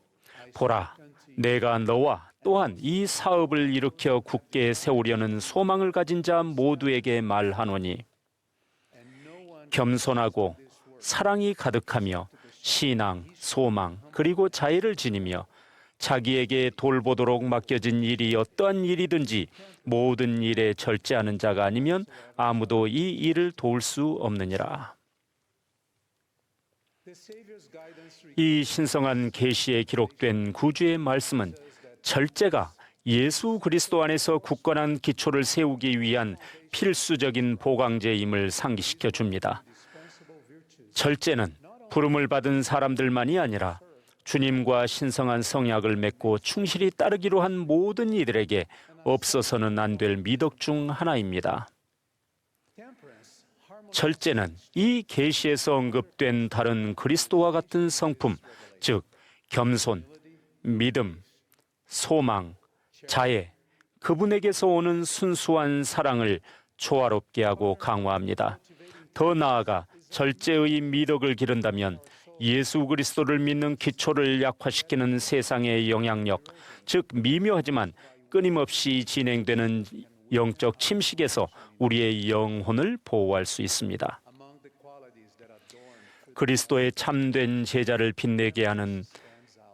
보라, 내가 너와 또한 이 사업을 일으켜 굳게 세우려는 소망을 가진 자 모두에게 말하노니, 겸손하고 사랑이 가득하며 신앙, 소망, 그리고 자애를 지니며 자기에게 돌보도록 맡겨진 일이 어떠한 일이든지 모든 일에 절제하는 자가 아니면 아무도 이 일을 도울 수 없느니라. 이 신성한 계시에 기록된 구주의 말씀은 절제가 예수 그리스도 안에서 굳건한 기초를 세우기 위한 필수적인 보강제임을 상기시켜 줍니다. 절제는 부름을 받은 사람들만이 아니라 주님과 신성한 성약을 맺고 충실히 따르기로 한 모든 이들에게 없어서는 안 될 미덕 중 하나입니다. 절제는 이 계시에서 언급된 다른 그리스도와 같은 성품, 즉 겸손, 믿음, 소망, 자애, 그분에게서 오는 순수한 사랑을 조화롭게 하고 강화합니다. 더 나아가 절제의 미덕을 기른다면 예수 그리스도를 믿는 기초를 약화시키는 세상의 영향력, 즉 미묘하지만 끊임없이 진행되는 영적 침식에서 우리의 영혼을 보호할 수 있습니다. 그리스도의 참된 제자를 빛내게 하는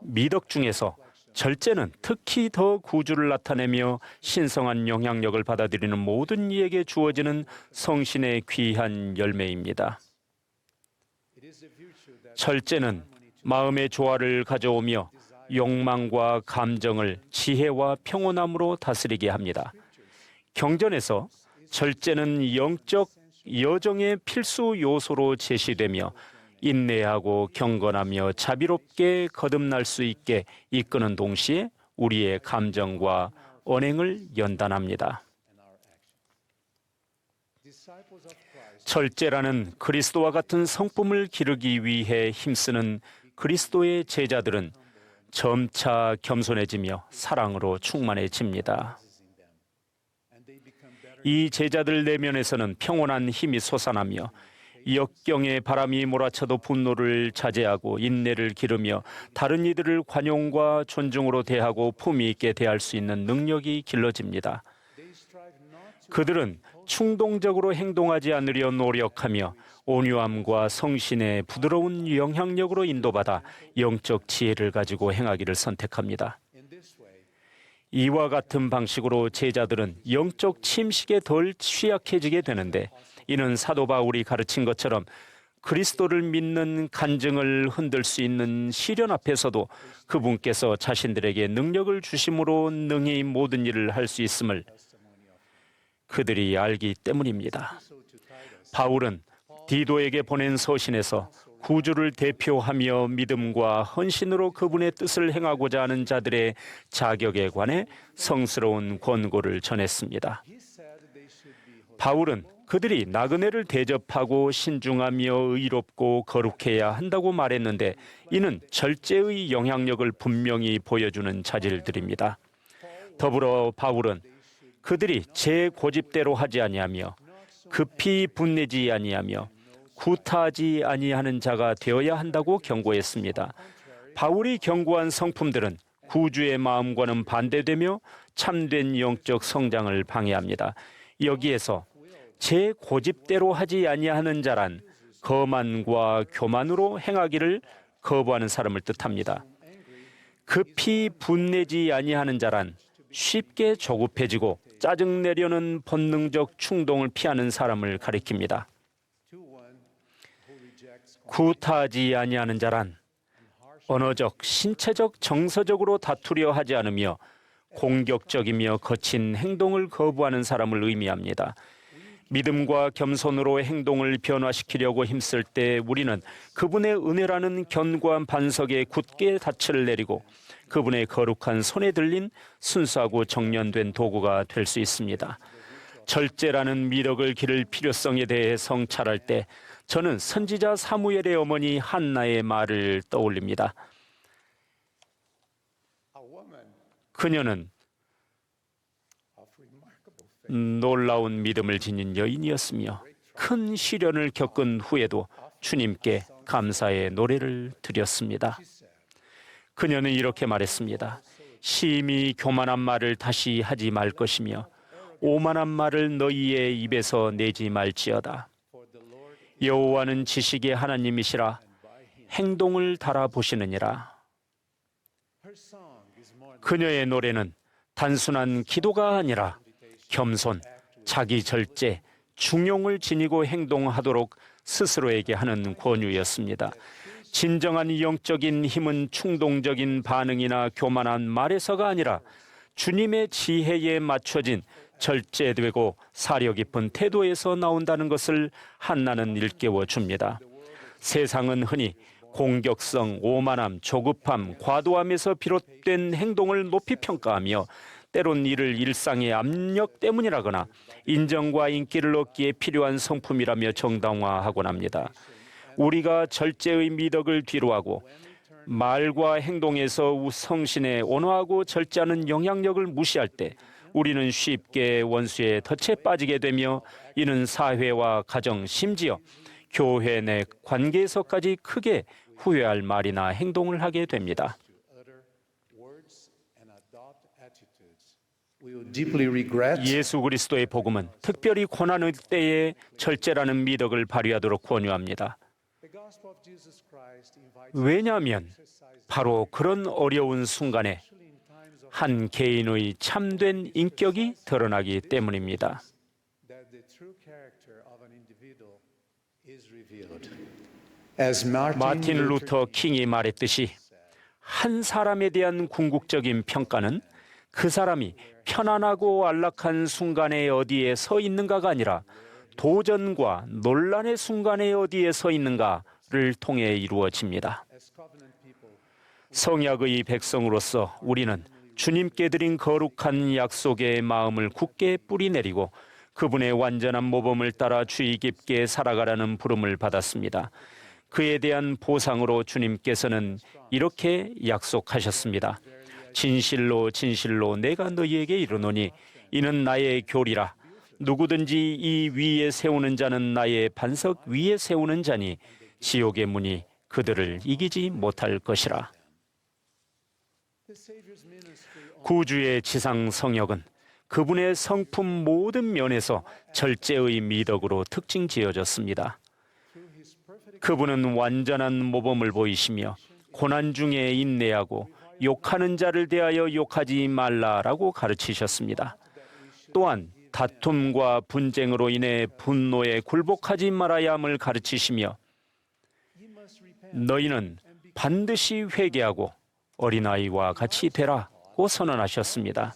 미덕 중에서 절제는 특히 더 구주를 나타내며 신성한 영향력을 받아들이는 모든 이에게 주어지는 성신의 귀한 열매입니다. 절제는 마음의 조화를 가져오며 욕망과 감정을 지혜와 평온함으로 다스리게 합니다. 경전에서 절제는 영적 여정의 필수 요소로 제시되며 인내하고 경건하며 자비롭게 거듭날 수 있게 이끄는 동시에 우리의 감정과 언행을 연단합니다. 절제라는 그리스도와 같은 성품을 기르기 위해 힘쓰는 그리스도의 제자들은 점차 겸손해지며 사랑으로 충만해집니다. 이 제자들 내면에서는 평온한 힘이 솟아나며 역경의 바람이 몰아쳐도 분노를 자제하고 인내를 기르며 다른 이들을 관용과 존중으로 대하고 품위 있게 대할 수 있는 능력이 길러집니다. 그들은 충동적으로 행동하지 않으려 노력하며 온유함과 성신의 부드러운 영향력으로 인도받아 영적 지혜를 가지고 행하기를 선택합니다. 이와 같은 방식으로 제자들은 영적 침식에 덜 취약해지게 되는데, 이는 사도 바울이 가르친 것처럼 그리스도를 믿는 간증을 흔들 수 있는 시련 앞에서도 그분께서 자신들에게 능력을 주심으로 능히 모든 일을 할 수 있음을 그들이 알기 때문입니다. 바울은 디도에게 보낸 서신에서 구주를 대표하며 믿음과 헌신으로 그분의 뜻을 행하고자 하는 자들의 자격에 관해 성스러운 권고를 전했습니다. 바울은 그들이 나그네를 대접하고 신중하며 의롭고 거룩해야 한다고 말했는데, 이는 절제의 영향력을 분명히 보여주는 자질들입니다. 더불어 바울은 그들이 제 고집대로 하지 아니하며 급히 분내지 아니하며 구타하지 아니하는 자가 되어야 한다고 경고했습니다. 바울이 경고한 성품들은 구주의 마음과는 반대되며 참된 영적 성장을 방해합니다. 여기에서 제 고집대로 하지 아니하는 자란 거만과 교만으로 행하기를 거부하는 사람을 뜻합니다. 급히 분내지 아니하는 자란 쉽게 조급해지고 짜증내려는 본능적 충동을 피하는 사람을 가리킵니다. 구타하지 아니하는 자란 언어적, 신체적, 정서적으로 다투려 하지 않으며 공격적이며 거친 행동을 거부하는 사람을 의미합니다. 믿음과 겸손으로 행동을 변화시키려고 힘쓸 때 우리는 그분의 은혜라는 견고한 반석에 굳게 닻을 내리고 그분의 거룩한 손에 들린 순수하고 정련된 도구가 될 수 있습니다. 절제라는 미덕을 기를 필요성에 대해 성찰할 때 저는 선지자 사무엘의 어머니 한나의 말을 떠올립니다. 그녀는 놀라운 믿음을 지닌 여인이었으며 큰 시련을 겪은 후에도 주님께 감사의 노래를 드렸습니다. 그녀는 이렇게 말했습니다. 심히 교만한 말을 다시 하지 말 것이며 오만한 말을 너희의 입에서 내지 말지어다. 여호와는 지식의 하나님이시라 행동을 달아보시느니라. 그녀의 노래는 단순한 기도가 아니라 겸손, 자기 절제, 중용을 지니고 행동하도록 스스로에게 하는 권유였습니다. 진정한 영적인 힘은 충동적인 반응이나 교만한 말에서가 아니라 주님의 지혜에 맞춰진 절제되고 사려 깊은 태도에서 나온다는 것을 한나는 일깨워 줍니다. 세상은 흔히 공격성, 오만함, 조급함, 과도함에서 비롯된 행동을 높이 평가하며 때론 이를 일상의 압력 때문이라거나 인정과 인기를 얻기에 필요한 성품이라며 정당화하곤 합니다. 우리가 절제의 미덕을 뒤로하고 말과 행동에서 성신에 온화하고 절제하는 영향력을 무시할 때 우리는 쉽게 원수의 덫에 빠지게 되며 이는 사회와 가정, 심지어 교회 내 관계에서까지 크게 후회할 말이나 행동을 하게 됩니다. 예수 그리스도의 복음은 특별히 고난의 때에 절제라는 미덕을 발휘하도록 권유합니다. 왜냐하면 바로 그런 어려운 순간에 한 개인의 참된 인격이 드러나기 때문입니다. 마틴 루터 킹이 말했듯이 한 사람에 대한 궁극적인 평가는 그 사람이 편안하고 안락한 순간에 어디에 서 있는가가 아니라 도전과 논란의 순간에 어디에 서 있는가를 통해 이루어집니다. 성약의 백성으로서 우리는 주님께 드린 거룩한 약속의 마음을 굳게 뿌리내리고 그분의 완전한 모범을 따라 주의 깊게 살아가라는 부름을 받았습니다. 그에 대한 보상으로 주님께서는 이렇게 약속하셨습니다. 진실로 진실로 내가 너희에게 이르노니 이는 나의 교리라. 누구든지 이 위에 세우는 자는 나의 반석 위에 세우는 자니 지옥의 문이 그들을 이기지 못할 것이라. 구주의 지상 성역은 그분의 성품 모든 면에서 절제의 미덕으로 특징 지어졌습니다. 그분은 완전한 모범을 보이시며 고난 중에 인내하고 욕하는 자를 대하여 욕하지 말라라고 가르치셨습니다. 또한 다툼과 분쟁으로 인해 분노에 굴복하지 말아야 함을 가르치시며 너희는 반드시 회개하고 어린아이와 같이 되라고 선언하셨습니다.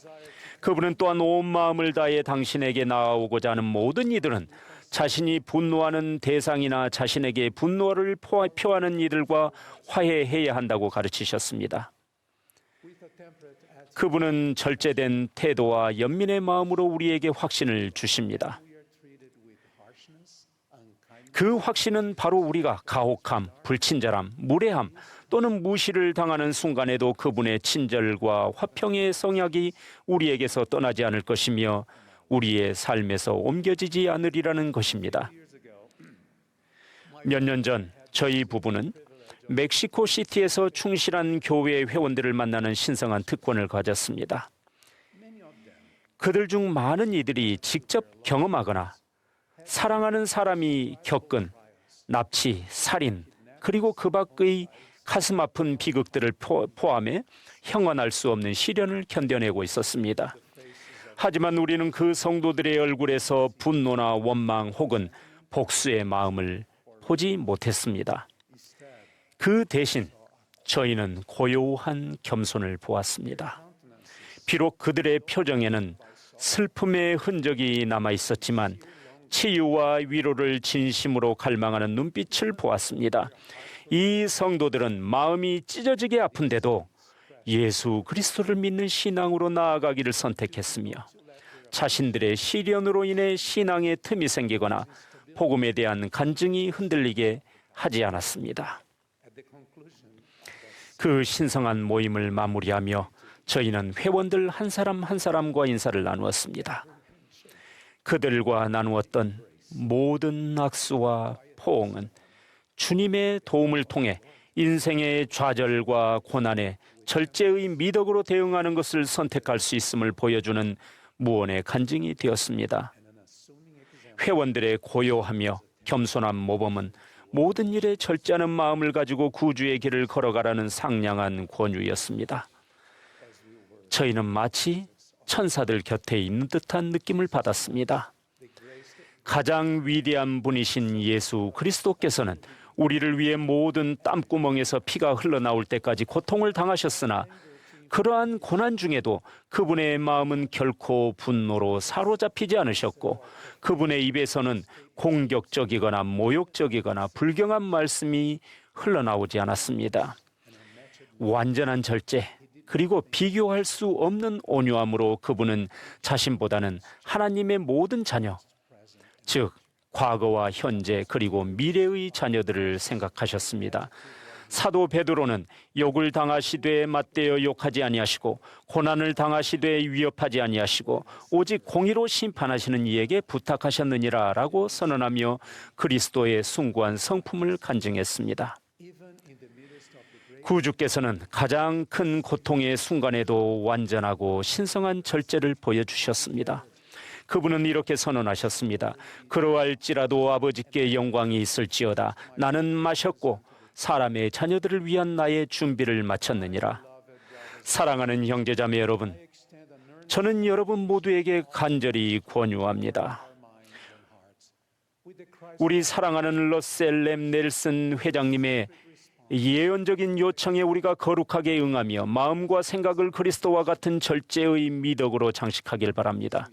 그분은 또한 온 마음을 다해 당신에게 나아오고자 하는 모든 이들은 자신이 분노하는 대상이나 자신에게 분노를 표하는 이들과 화해해야 한다고 가르치셨습니다. 그분은 절제된 태도와 연민의 마음으로 우리에게 확신을 주십니다. 그 확신은 바로 우리가 가혹함, 불친절함, 무례함 또는 무시를 당하는 순간에도 그분의 친절과 화평의 성약이 우리에게서 떠나지 않을 것이며 우리의 삶에서 옮겨지지 않으리라는 것입니다. 몇 년 전 저희 부부는 멕시코 시티에서 충실한 교회 회원들을 만나는 신성한 특권을 가졌습니다. 그들 중 많은 이들이 직접 경험하거나 사랑하는 사람이 겪은 납치, 살인, 그리고 그 밖의 가슴 아픈 비극들을 포함해 형언할 수 없는 시련을 견뎌내고 있었습니다. 하지만 우리는 그 성도들의 얼굴에서 분노나 원망 혹은 복수의 마음을 보지 못했습니다. 그 대신 저희는 고요한 겸손을 보았습니다. 비록 그들의 표정에는 슬픔의 흔적이 남아 있었지만 치유와 위로를 진심으로 갈망하는 눈빛을 보았습니다. 이 성도들은 마음이 찢어지게 아픈데도 예수 그리스도를 믿는 신앙으로 나아가기를 선택했으며 자신들의 시련으로 인해 신앙의 틈이 생기거나 복음에 대한 간증이 흔들리게 하지 않았습니다. 그 신성한 모임을 마무리하며 저희는 회원들 한 사람 한 사람과 인사를 나누었습니다. 그들과 나누었던 모든 악수와 포옹은 주님의 도움을 통해 인생의 좌절과 고난에 절제의 미덕으로 대응하는 것을 선택할 수 있음을 보여주는 무언의 간증이 되었습니다. 회원들의 고요하며 겸손한 모범은 모든 일에 절제하는 마음을 가지고 구주의 길을 걸어가라는 상냥한 권유였습니다. 저희는 마치 천사들 곁에 있는 듯한 느낌을 받았습니다. 가장 위대한 분이신 예수 그리스도께서는 우리를 위해 모든 땀구멍에서 피가 흘러나올 때까지 고통을 당하셨으나 그러한 고난 중에도 그분의 마음은 결코 분노로 사로잡히지 않으셨고 그분의 입에서는 공격적이거나 모욕적이거나 불경한 말씀이 흘러나오지 않았습니다. 완전한 절제 그리고 비교할 수 없는 온유함으로 그분은 자신보다는 하나님의 모든 자녀, 즉 과거와 현재 그리고 미래의 자녀들을 생각하셨습니다. 사도 베드로는 욕을 당하시되 맞대어 욕하지 아니하시고 고난을 당하시되 위협하지 아니하시고 오직 공의로 심판하시는 이에게 부탁하셨느니라 라고 선언하며 그리스도의 숭고한 성품을 간증했습니다. 구주께서는 가장 큰 고통의 순간에도 완전하고 신성한 절제를 보여주셨습니다. 그분은 이렇게 선언하셨습니다. 그러할지라도 아버지께 영광이 있을지어다. 나는 마셨고 사람의 자녀들을 위한 나의 준비를 마쳤느니라. 사랑하는 형제자매 여러분, 저는 여러분 모두에게 간절히 권유합니다. 우리 사랑하는 러셀 M. 넬슨 회장님의 예언적인 요청에 우리가 거룩하게 응하며 마음과 생각을 그리스도와 같은 절제의 미덕으로 장식하길 바랍니다.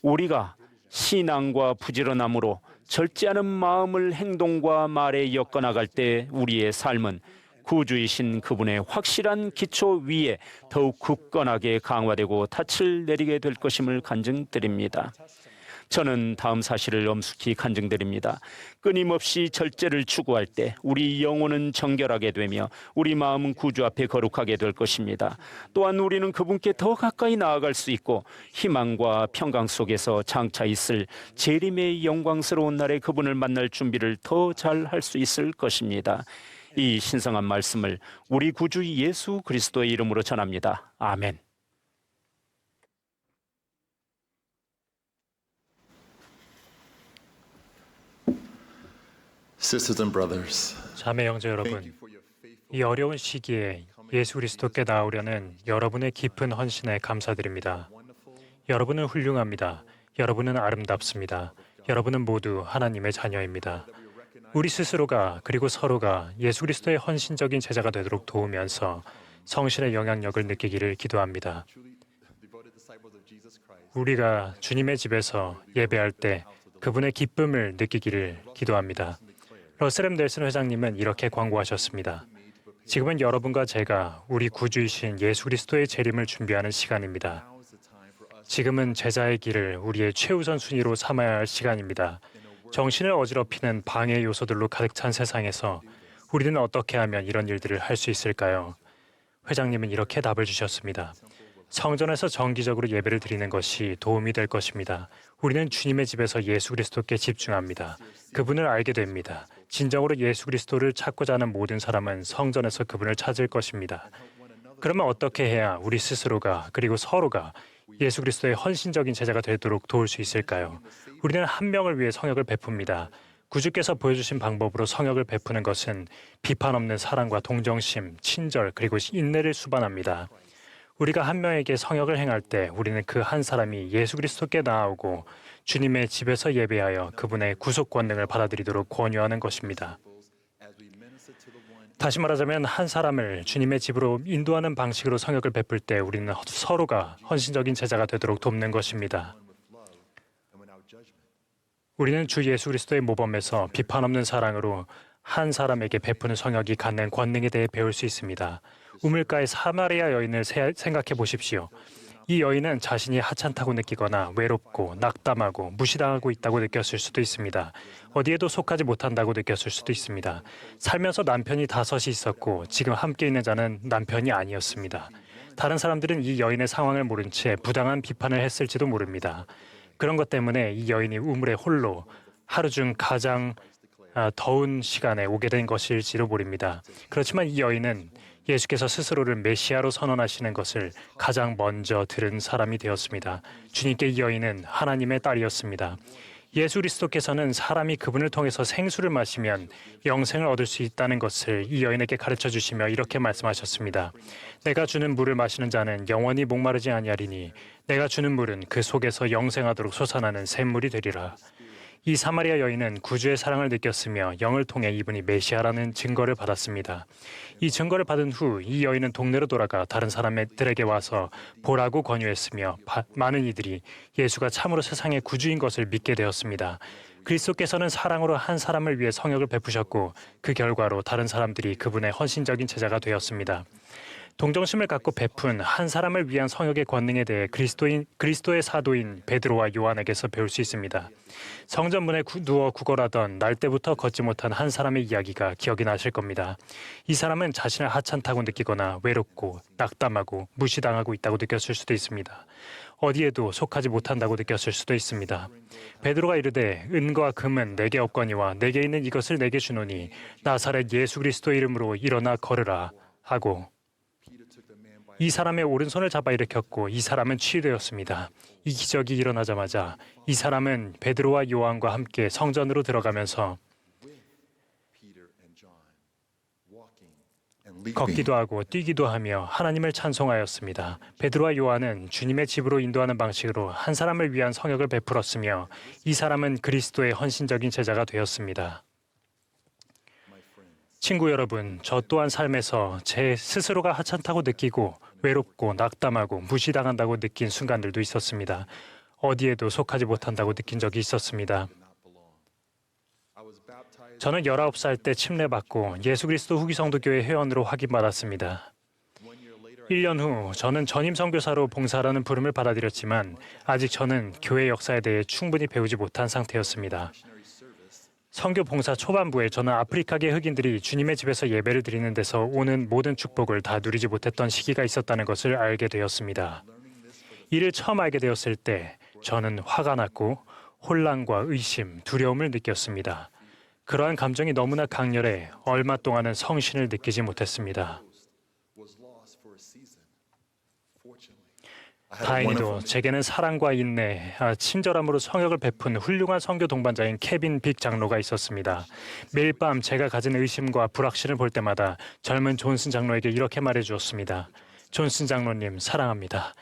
우리가 신앙과 부지런함으로 절제하는 마음을 행동과 말에 엮어나갈 때 우리의 삶은 구주이신 그분의 확실한 기초 위에 더욱 굳건하게 강화되고 닻을 내리게 될 것임을 간증드립니다. 저는 다음 사실을 엄숙히 간증드립니다. 끊임없이 절제를 추구할 때 우리 영혼은 정결하게 되며 우리 마음은 구주 앞에 거룩하게 될 것입니다. 또한 우리는 그분께 더 가까이 나아갈 수 있고 희망과 평강 속에서 장차 있을 재림의 영광스러운 날에 그분을 만날 준비를 더 잘 할 수 있을 것입니다. 이 신성한 말씀을 우리 구주 예수 그리스도의 이름으로 전합니다. 아멘. Sisters and brothers, 자매 형제 여러분, 이 어려운 시기에 예수 그리스도께 나오려는 여러분의 깊은 헌신에 감사드립니다. 여러분은 훌륭합니다. 여러분은 아름답습니다. 여러분은 모두 하나님의 자녀입니다. 우리 스스로가 그리고 서로가 예수 그리스도의 헌신적인 제자가 되도록 도우면서 성신의 영향력을 느끼기를 기도합니다. 우리가 주님의 집에서 예배할 때 그분의 기쁨을 느끼기를 기도합니다. 러셀 M. 넬슨 회장님은 이렇게 광고하셨습니다. 지금은 여러분과 제가 우리 구주이신 예수 그리스도의 재림을 준비하는 시간입니다. 지금은 제자의 길을 우리의 최우선 순위로 삼아야 할 시간입니다. 정신을 어지럽히는 방해 요소들로 가득 찬 세상에서 우리는 어떻게 하면 이런 일들을 할 수 있을까요? 회장님은 이렇게 답을 주셨습니다. 성전에서 정기적으로 예배를 드리는 것이 도움이 될 것입니다. 우리는 주님의 집에서 예수 그리스도께 집중합니다. 그분을 알게 됩니다. 진정으로 예수 그리스도를 찾고자 하는 모든 사람은 성전에서 그분을 찾을 것입니다. 그러면 어떻게 해야 우리 스스로가 그리고 서로가 예수 그리스도의 헌신적인 제자가 되도록 도울 수 있을까요? 우리는 한 명을 위해 성역을 베풉니다. 구주께서 보여주신 방법으로 성역을 베푸는 것은 비판 없는 사랑과 동정심, 친절 그리고 인내를 수반합니다. 우리가 한 명에게 성역을 행할 때 우리는 그 한 사람이 예수 그리스도께 나아오고 주님의 집에서 예배하여 그분의 구속 권능을 받아들이도록 권유하는 것입니다. 다시 말하자면 한 사람을 주님의 집으로 인도하는 방식으로 성역을 베풀 때 우리는 서로가 헌신적인 제자가 되도록 돕는 것입니다. 우리는 주 예수 그리스도의 모범에서 비판 없는 사랑으로 한 사람에게 베푸는 성역이 갖는 권능에 대해 배울 수 있습니다. 우물가의 사마리아 여인을 생각해 보십시오. 이 여인은 자신이 하찮다고 느끼거나 외롭고 낙담하고 무시당하고 있다고 느꼈을 수도 있습니다. 어디에도 속하지 못한다고 느꼈을 수도 있습니다. 살면서 남편이 5이 있었고 지금 함께 있는 자는 남편이 아니었습니다. 다른 사람들은 이 여인의 상황을 모른 채 부당한 비판을 했을지도 모릅니다. 그런 것 때문에 이 여인이 우물에 홀로 하루 중 가장 더운 시간에 오게 된 것일지도 모릅니다. 그렇지만 이 여인은 예수께서 스스로를 메시아로 선언하시는 것을 가장 먼저 들은 사람이 되었습니다. 주님께 이 여인은 하나님의 딸이었습니다. 예수 그리스도께서는 사람이 그분을 통해서 생수를 마시면 영생을 얻을 수 있다는 것을 이 여인에게 가르쳐 주시며 이렇게 말씀하셨습니다. 내가 주는 물을 마시는 자는 영원히 목마르지 아니하리니 내가 주는 물은 그 속에서 영생하도록 솟아나는 샘물이 되리라. 이 사마리아 여인은 구주의 사랑을 느꼈으며 영을 통해 이분이 메시아라는 증거를 받았습니다. 이 증거를 받은 후 이 여인은 동네로 돌아가 다른 사람들에게 와서 보라고 권유했으며 많은 이들이 예수가 참으로 세상의 구주인 것을 믿게 되었습니다. 그리스도께서는 사랑으로 한 사람을 위해 성역을 베푸셨고 그 결과로 다른 사람들이 그분의 헌신적인 제자가 되었습니다. 동정심을 갖고 베푼 한 사람을 위한 성역의 권능에 대해 그리스도의 사도인 베드로와 요한에게서 배울 수 있습니다. 성전문에 누워 구걸하던 날 때부터 걷지 못한 한 사람의 이야기가 기억이 나실 겁니다. 이 사람은 자신을 하찮다고 느끼거나 외롭고 낙담하고 무시당하고 있다고 느꼈을 수도 있습니다. 어디에도 속하지 못한다고 느꼈을 수도 있습니다. 베드로가 이르되 은과 금은 내게 없거니와 내게 있는 이것을 내게 주노니 나사렛 예수 그리스도 이름으로 일어나 걸으라 하고 이 사람의 오른손을 잡아 일으켰고 이 사람은 치유되었습니다. 이 기적이 일어나자마자 이 사람은 베드로와 요한과 함께 성전으로 들어가면서 걷기도 하고 뛰기도 하며 하나님을 찬송하였습니다. 베드로와 요한은 주님의 집으로 인도하는 방식으로 한 사람을 위한 성역을 베풀었으며 이 사람은 그리스도의 헌신적인 제자가 되었습니다. 친구 여러분, 저 또한 삶에서 제 스스로가 하찮다고 느끼고 외롭고 낙담하고 무시당한다고 느낀 순간들도 있었습니다. 어디에도 속하지 못한다고 느낀 적이 있었습니다. 저는 19살 때 침례받고 예수 그리스도 후기성도교회 회원으로 확인받았습니다. 1년 후 저는 전임 선교사로 봉사하라는 부름을 받아들였지만 아직 저는 교회 역사에 대해 충분히 배우지 못한 상태였습니다. 선교 봉사 초반부에 저는 아프리카계 흑인들이 주님의 집에서 예배를 드리는 데서 오는 모든 축복을 다 누리지 못했던 시기가 있었다는 것을 알게 되었습니다. 이를 처음 알게 되었을 때 저는 화가 났고 혼란과 의심, 두려움을 느꼈습니다. 그러한 감정이 너무나 강렬해 얼마 동안은 성신을 느끼지 못했습니다. 다행히도 제게는 사랑과 인내, 친절함으로 성역을 베푼 훌륭한 선교 동반자인 케빈 빅 장로가 있었습니다. 매일 밤 제가 가진 의심과 불확신을 볼 때마다 젊은 존슨 장로에게 이렇게 말해주었습니다. 존슨 장로님, 사랑합니다.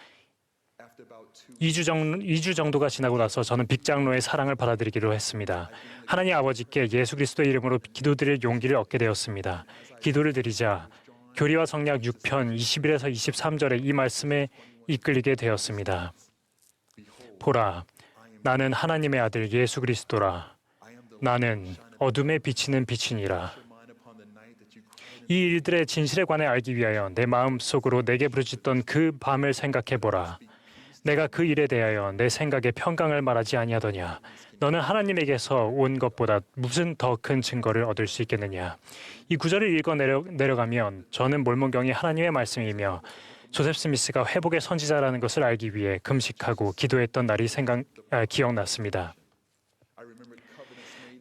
2주 정도가 지나고 나서 저는 빅 장로의 사랑을 받아들이기로 했습니다. 하나님 아버지께 예수 그리스도의 이름으로 기도드릴 용기를 얻게 되었습니다. 기도를 드리자 교리와 성약 6편 21에서 23절의 이 말씀에 이끌리게 되었습니다. 보라, 나는 하나님의 아들 예수 그리스도라. 나는 어둠에 비치는 빛이니라. 이 일들의 진실에 관해 알기 위하여 내 마음속으로 내게 부르짖던 그 밤을 생각해보라. 내가 그 일에 대하여 내 생각에 평강을 말하지 아니하더냐. 너는 하나님에게서 온 것보다 무슨 더 큰 증거를 얻을 수 있겠느냐. 이 구절을 읽어 내려가면 저는 몰몬경이 하나님의 말씀이며 조셉 스미스가 회복의 선지자라는 것을 알기 위해 금식하고 기도했던 날이 기억났습니다.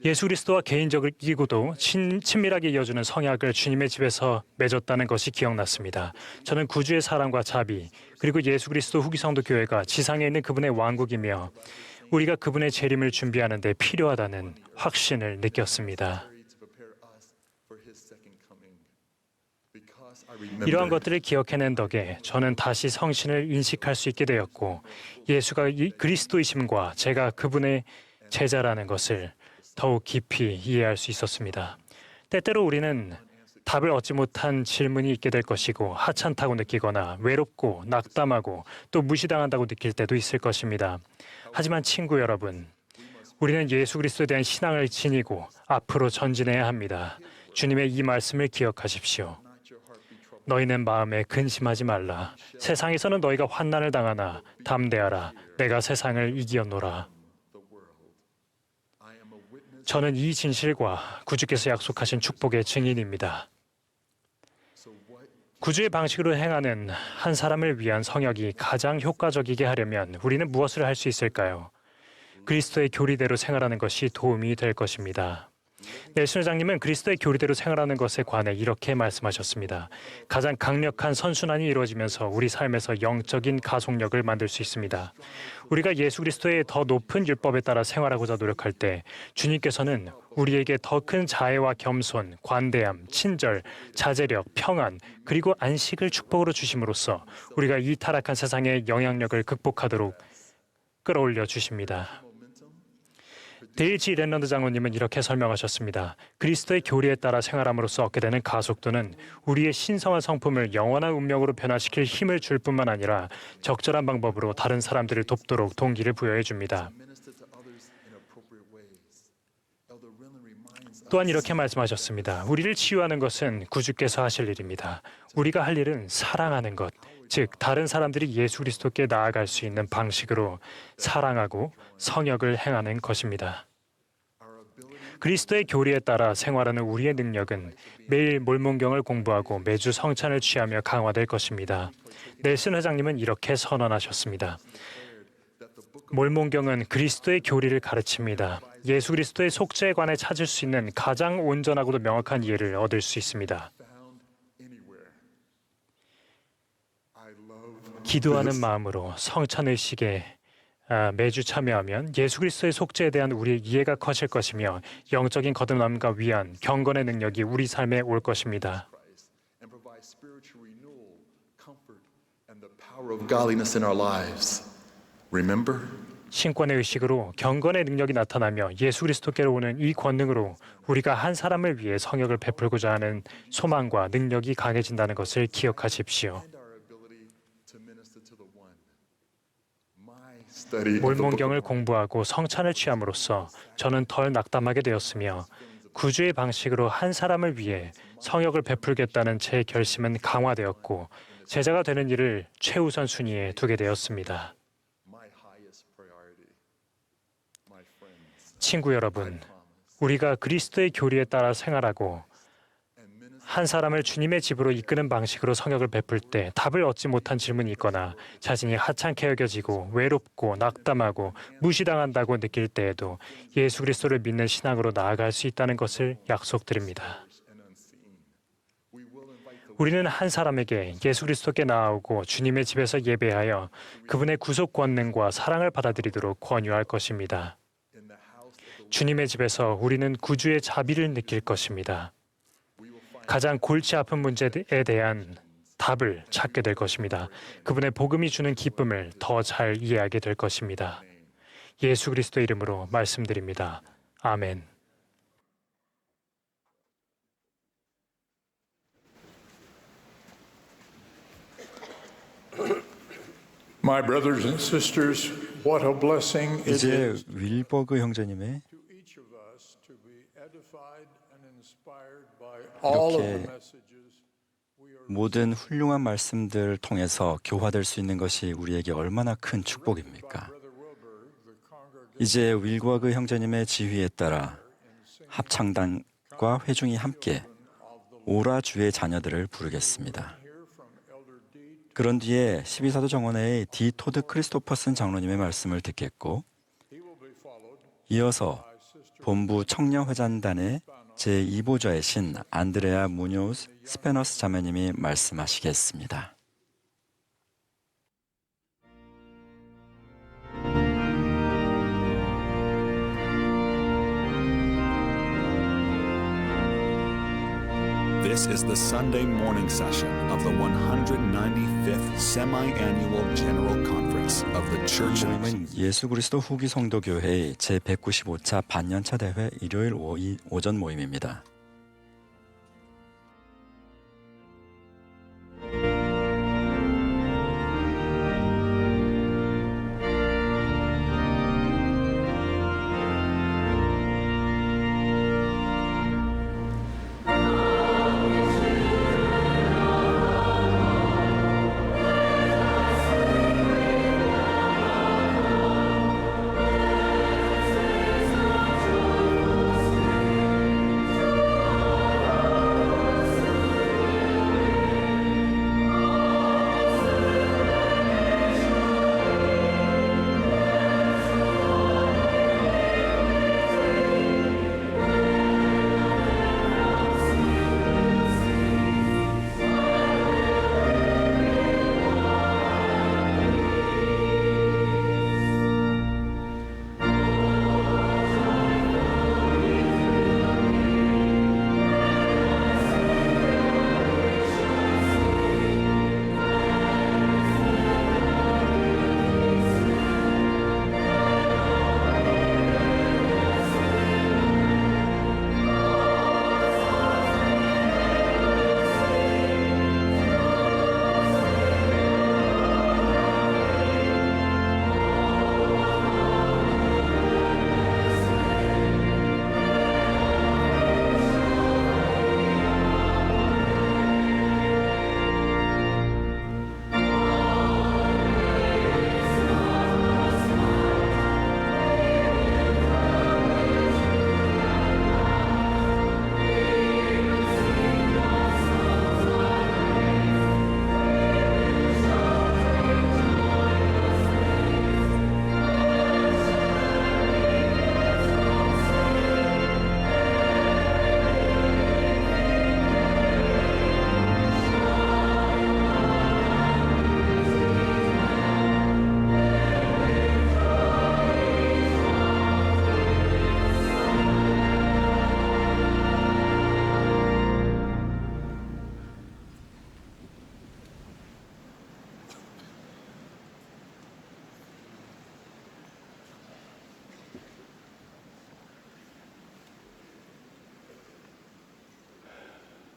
예수 그리스도와 개인적이고도 친밀하게 이어주는 성약을 주님의 집에서 맺었다는 것이 기억났습니다. 저는 구주의 사랑과 자비, 그리고 예수 그리스도 후기성도 교회가 지상에 있는 그분의 왕국이며 우리가 그분의 재림을 준비하는 데 필요하다는 확신을 느꼈습니다. 이러한 것들을 기억해낸 덕에 저는 다시 성신을 인식할 수 있게 되었고 예수가 그리스도이심과 제가 그분의 제자라는 것을 더욱 깊이 이해할 수 있었습니다. 때때로 우리는 답을 얻지 못한 질문이 있게 될 것이고 하찮다고 느끼거나 외롭고 낙담하고 또 무시당한다고 느낄 때도 있을 것입니다. 하지만 친구 여러분, 우리는 예수 그리스도에 대한 신앙을 지니고 앞으로 전진해야 합니다. 주님의 이 말씀을 기억하십시오. 너희는 마음에 근심하지 말라. 세상에서는 너희가 환난을 당하나 담대하라. 내가 세상을 이기었노라. 저는 이 진실과 구주께서 약속하신 축복의 증인입니다. 구주의 방식으로 행하는 한 사람을 위한 성역이 가장 효과적이게 하려면 우리는 무엇을 할 수 있을까요? 그리스도의 교리대로 생활하는 것이 도움이 될 것입니다. 넬슨 회장님은 그리스도의 교리대로 생활하는 것에 관해 이렇게 말씀하셨습니다. 가장 강력한 선순환이 이루어지면서 우리 삶에서 영적인 가속력을 만들 수 있습니다. 우리가 예수 그리스도의 더 높은 율법에 따라 생활하고자 노력할 때 주님께서는 우리에게 더 큰 자애와 겸손, 관대함, 친절, 자제력, 평안, 그리고 안식을 축복으로 주심으로써 우리가 이 타락한 세상의 영향력을 극복하도록 끌어올려 주십니다. 데일 G. 랜런드 장로님은 이렇게 설명하셨습니다. 그리스도의 교리에 따라 생활함으로써 얻게 되는 가속도는 우리의 신성한 성품을 영원한 운명으로 변화시킬 힘을 줄 뿐만 아니라 적절한 방법으로 다른 사람들을 돕도록 동기를 부여해 줍니다. 또한 이렇게 말씀하셨습니다. 우리를 치유하는 것은 구주께서 하실 일입니다. 우리가 할 일은 사랑하는 것, 즉 다른 사람들이 예수 그리스도께 나아갈 수 있는 방식으로 사랑하고 성역을 행하는 것입니다. 그리스도의 교리에 따라 생활하는 우리의 능력은 매일 몰몬경을 공부하고 매주 성찬을 취하며 강화될 것입니다. 넬슨 회장님은 이렇게 선언하셨습니다. 몰몬경은 그리스도의 교리를 가르칩니다. 예수 그리스도의 속죄에 관해 찾을 수 있는 가장 온전하고도 명확한 이해를 얻을 수 있습니다. 기도하는 마음으로 성찬의식에 매주 참여하면 예수 그리스도의 속죄에 대한 우리의 이해가 커질 것이며 영적인 거듭남과 위안, 경건의 능력이 우리 삶에 올 것입니다. 신권의 의식으로 경건의 능력이 나타나며 예수 그리스도께로 오는 이 권능으로 우리가 한 사람을 위해 성역을 베풀고자 하는 소망과 능력이 강해진다는 것을 기억하십시오. 몰몬경을 공부하고 성찬을 취함으로써 저는 덜 낙담하게 되었으며 구주의 방식으로 한 사람을 위해 성역을 베풀겠다는 제 결심은 강화되었고 제자가 되는 일을 최우선 순위에 두게 되었습니다. 친구 여러분, 우리가 그리스도의 교리에 따라 생활하고 한 사람을 주님의 집으로 이끄는 방식으로 성역을 베풀 때 답을 얻지 못한 질문이 있거나 자신이 하찮게 여겨지고 외롭고 낙담하고 무시당한다고 느낄 때에도 예수 그리스도를 믿는 신앙으로 나아갈 수 있다는 것을 약속드립니다. 우리는 한 사람에게 예수 그리스도께 나아오고 주님의 집에서 예배하여 그분의 구속 권능과 사랑을 받아들이도록 권유할 것입니다. 주님의 집에서 우리는 구주의 자비를 느낄 것입니다. 가장 골치 아픈 문제에 대한 답을 찾게 될 것입니다. 그분의 복음이 주는 기쁨을 더 잘 이해하게 될 것입니다. 예수 그리스도 이름으로 말씀드립니다. 아멘. My brothers and sisters, what a blessing it 이제 is 윌버그 형제님의 to each of us to be edified and inspired by all of the 이렇게 messages we are 모든 훌륭한 말씀들 통해서 교화될 수 있는 것이 우리에게 얼마나 큰 축복입니까? Brother Wilbur, the congregation 이제 윌버그 형제님의 지휘에 따라 합창단과 회중이 함께 오라 주의 자녀들을 부르겠습니다. here from Elder D. 그런 뒤에 12사도 정원회의 디 토드 크리스토퍼슨 장로님의 말씀을 듣겠고 He will be followed 이어서 본부 청년회장단의 제2보좌이신 안드레아 무뇨스 스페너스 자매님이 말씀하시겠습니다. This is the Sunday morning session of the 195th Semi-Annual General Conference of the Church of 모임은 예수 그리스도 후기 성도교회의 제195차 반년차 대회 일요일 오전 모임입니다.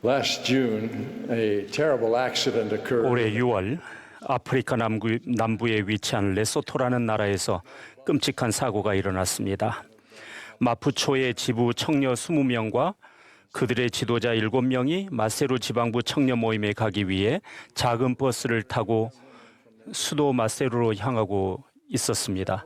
Last June, a terrible accident occurred. 올해 6월 아프리카 남부에 위치한 레소토라는 나라에서 끔찍한 사고가 일어났습니다. 마푸초의 지부 청년 20명과 그들의 지도자 7명이 마세루 지방부 청년 모임에 가기 위해 작은 버스를 타고 수도 마세루로 향하고 있었습니다.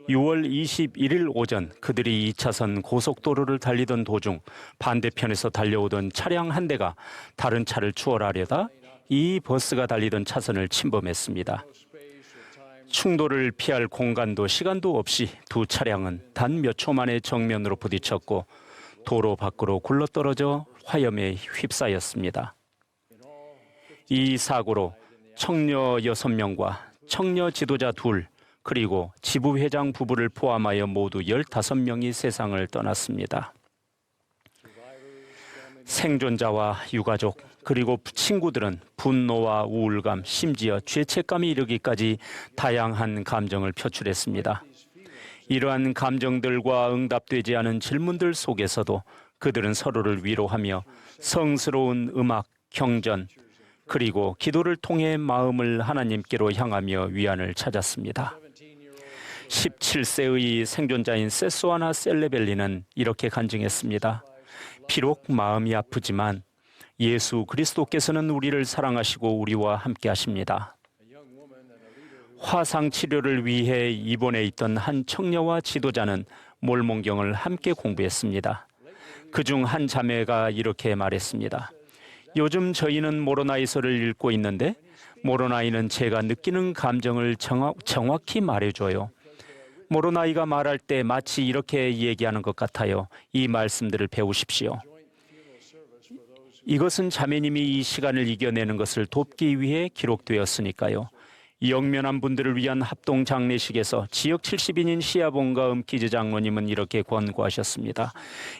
6월 21일 오전 그들이 2차선 고속도로를 달리던 도중 반대편에서 달려오던 차량 한 대가 다른 차를 추월하려다 이 버스가 달리던 차선을 침범했습니다. 충돌을 피할 공간도 시간도 없이 두 차량은 단 몇 초 만에 정면으로 부딪혔고 도로 밖으로 굴러떨어져 화염에 휩싸였습니다. 이 사고로 청녀 6명과 청녀 지도자 2, 그리고 지부회장 부부를 포함하여 모두 15명이 세상을 떠났습니다. 생존자와 유가족 그리고 친구들은 분노와 우울감, 심지어 죄책감이 이르기까지 다양한 감정을 표출했습니다. 이러한 감정들과 응답되지 않은 질문들 속에서도 그들은 서로를 위로하며 성스러운 음악, 경전, 그리고 기도를 통해 마음을 하나님께로 향하며 위안을 찾았습니다. 17세의 생존자인 세소아나 셀레벨리는 이렇게 간증했습니다. 비록 마음이 아프지만 예수 그리스도께서는 우리를 사랑하시고 우리와 함께 하십니다. 화상 치료를 위해 입원해 있던 한 청녀와 지도자는 몰몬경을 함께 공부했습니다. 그중 한 자매가 이렇게 말했습니다. 요즘 저희는 모로나이서를 읽고 있는데 모로나이는 제가 느끼는 감정을 정확히 말해줘요. 모로나이가 말할 때 마치 이렇게 얘기하는 것 같아요. 이 말씀들을 배우십시오. 이것은 자매님이 이 시간을 이겨내는 것을 돕기 위해 기록되었으니까요. 영면한 분들을 위한 합동 장례식에서 지역 70인인 시아봉과 음키즈 장로님은 이렇게 권고하셨습니다.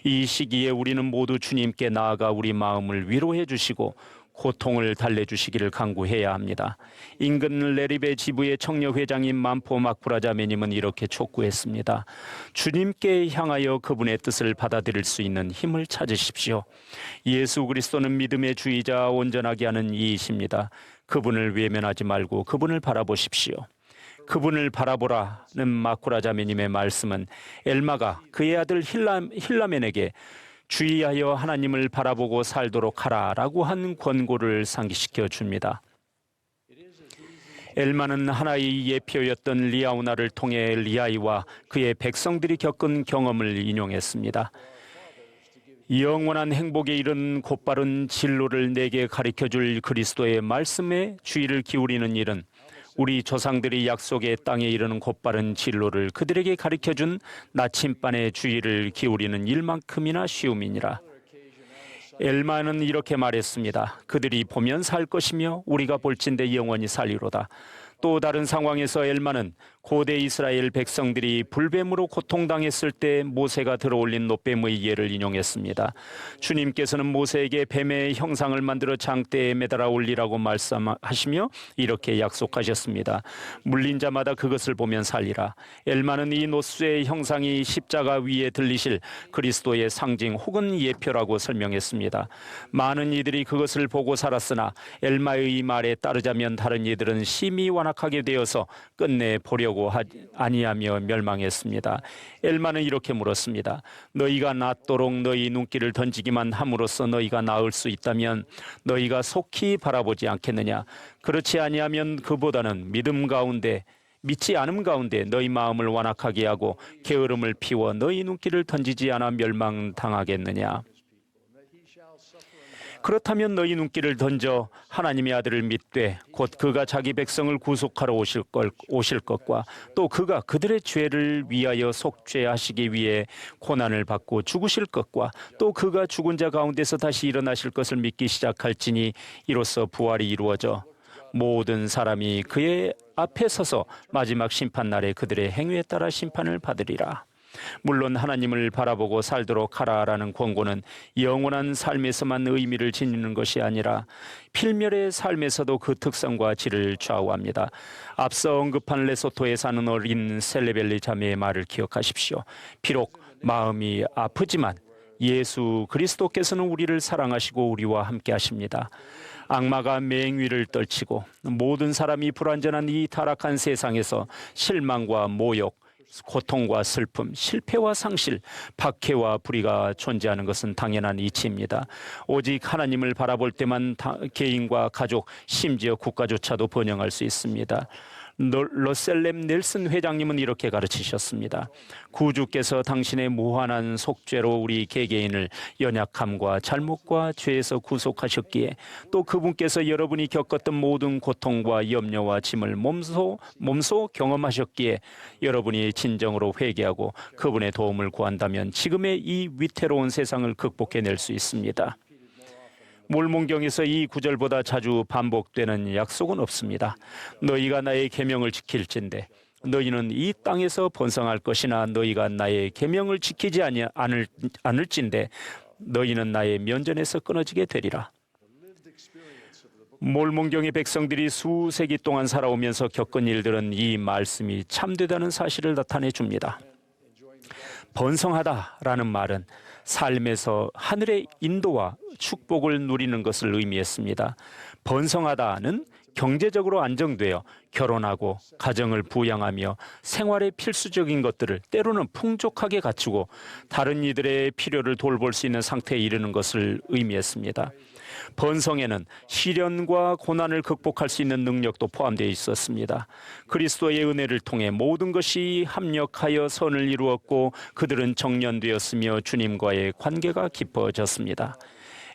이 시기에 우리는 모두 주님께 나아가 우리 마음을 위로해 주시고 고통을 달래주시기를 간구해야 합니다. 인근 레리베 지부의 청녀회장인 만포 마쿠라 자매님은 이렇게 촉구했습니다. 주님께 향하여 그분의 뜻을 받아들일 수 있는 힘을 찾으십시오. 예수 그리스도는 믿음의 주이자 온전하게 하는 이이십니다. 그분을 외면하지 말고 그분을 바라보십시오. 그분을 바라보라는 마쿠라 자매님의 말씀은 엘마가 그의 아들 힐라멘에게 주의하여 하나님을 바라보고 살도록 하라라고 한 권고를 상기시켜 줍니다. 엘마는 하나의 예표였던 리아우나를 통해 리아이와 그의 백성들이 겪은 경험을 인용했습니다. 영원한 행복에 이른 곧바른 진로를 내게 가르쳐줄 그리스도의 말씀에 주의를 기울이는 일은 우리 조상들이 약속의 땅에 이르는 곧바른 진로를 그들에게 가르쳐준 나침반의 주의를 기울이는 일만큼이나 쉬움이니라. 엘마는 이렇게 말했습니다. 그들이 보면 살 것이며 우리가 볼진대 영원히 살리로다. 또 다른 상황에서 엘마는 고대 이스라엘 백성들이 불뱀으로 고통당했을 때 모세가 들어올린 놋뱀의 예를 인용했습니다. 주님께서는 모세에게 뱀의 형상을 만들어 장대에 매달아 올리라고 말씀하시며 이렇게 약속하셨습니다. 물린 자마다 그것을 보면 살리라. 엘마는 이 놋수의 형상이 십자가 위에 들리실 그리스도의 상징 혹은 예표라고 설명했습니다. 많은 이들이 그것을 보고 살았으나 엘마의 말에 따르자면 다른 이들은 심히 완악하게 되어서 끝내 보려고 아니하며 멸망했습니다. 엘마는 이렇게 물었습니다. 너희가 낫도록 너희 눈길을 던지기만 함으로써 너희가 나을 수 있다면 너희가 속히 바라보지 않겠느냐. 그렇지 아니하면 그보다는 믿지 않음 가운데 너희 마음을 완악하게 하고 게으름을 피워 너희 눈길을 던지지 않아 멸망당하겠느냐. 그렇다면 너희 눈길을 던져 하나님의 아들을 믿되 곧 그가 자기 백성을 구속하러 오실 것과 또 그가 그들의 죄를 위하여 속죄하시기 위해 고난을 받고 죽으실 것과 또 그가 죽은 자 가운데서 다시 일어나실 것을 믿기 시작할지니 이로써 부활이 이루어져 모든 사람이 그의 앞에 서서 마지막 심판날에 그들의 행위에 따라 심판을 받으리라. 물론 하나님을 바라보고 살도록 하라라는 권고는 영원한 삶에서만 의미를 지니는 것이 아니라 필멸의 삶에서도 그 특성과 질을 좌우합니다. 앞서 언급한 레소토에 사는 어린 셀레벨리 자매의 말을 기억하십시오. 비록 마음이 아프지만 예수 그리스도께서는 우리를 사랑하시고 우리와 함께 하십니다. 악마가 맹위를 떨치고 모든 사람이 불완전한 이 타락한 세상에서 실망과 모욕, 고통과 슬픔, 실패와 상실, 박해와 불의가 존재하는 것은 당연한 이치입니다. 오직 하나님을 바라볼 때만 개인과 가족, 심지어 국가조차도 번영할 수 있습니다. 러셀렘 넬슨 회장님은 이렇게 가르치셨습니다. 구주께서 당신의 무한한 속죄로 우리 개개인을 연약함과 잘못과 죄에서 구속하셨기에 또 그분께서 여러분이 겪었던 모든 고통과 염려와 짐을 몸소 경험하셨기에 여러분이 진정으로 회개하고 그분의 도움을 구한다면 지금의 이 위태로운 세상을 극복해낼 수 있습니다. 몰몬경에서 이 구절보다 자주 반복되는 약속은 없습니다. 너희가 나의 계명을 지킬진대 너희는 이 땅에서 번성할 것이나 너희가 나의 계명을 지키지 않을진대 너희는 나의 면전에서 끊어지게 되리라. 몰몬경의 백성들이 수세기 동안 살아오면서 겪은 일들은 이 말씀이 참되다는 사실을 나타내 줍니다. 번성하다라는 말은 삶에서 하늘의 인도와 축복을 누리는 것을 의미했습니다. 번성하다는 경제적으로 안정되어 결혼하고 가정을 부양하며 생활의 필수적인 것들을 때로는 풍족하게 갖추고 다른 이들의 필요를 돌볼 수 있는 상태에 이르는 것을 의미했습니다. 번성에는 시련과 고난을 극복할 수 있는 능력도 포함되어 있었습니다. 그리스도의 은혜를 통해 모든 것이 합력하여 선을 이루었고 그들은 정련되었으며 주님과의 관계가 깊어졌습니다.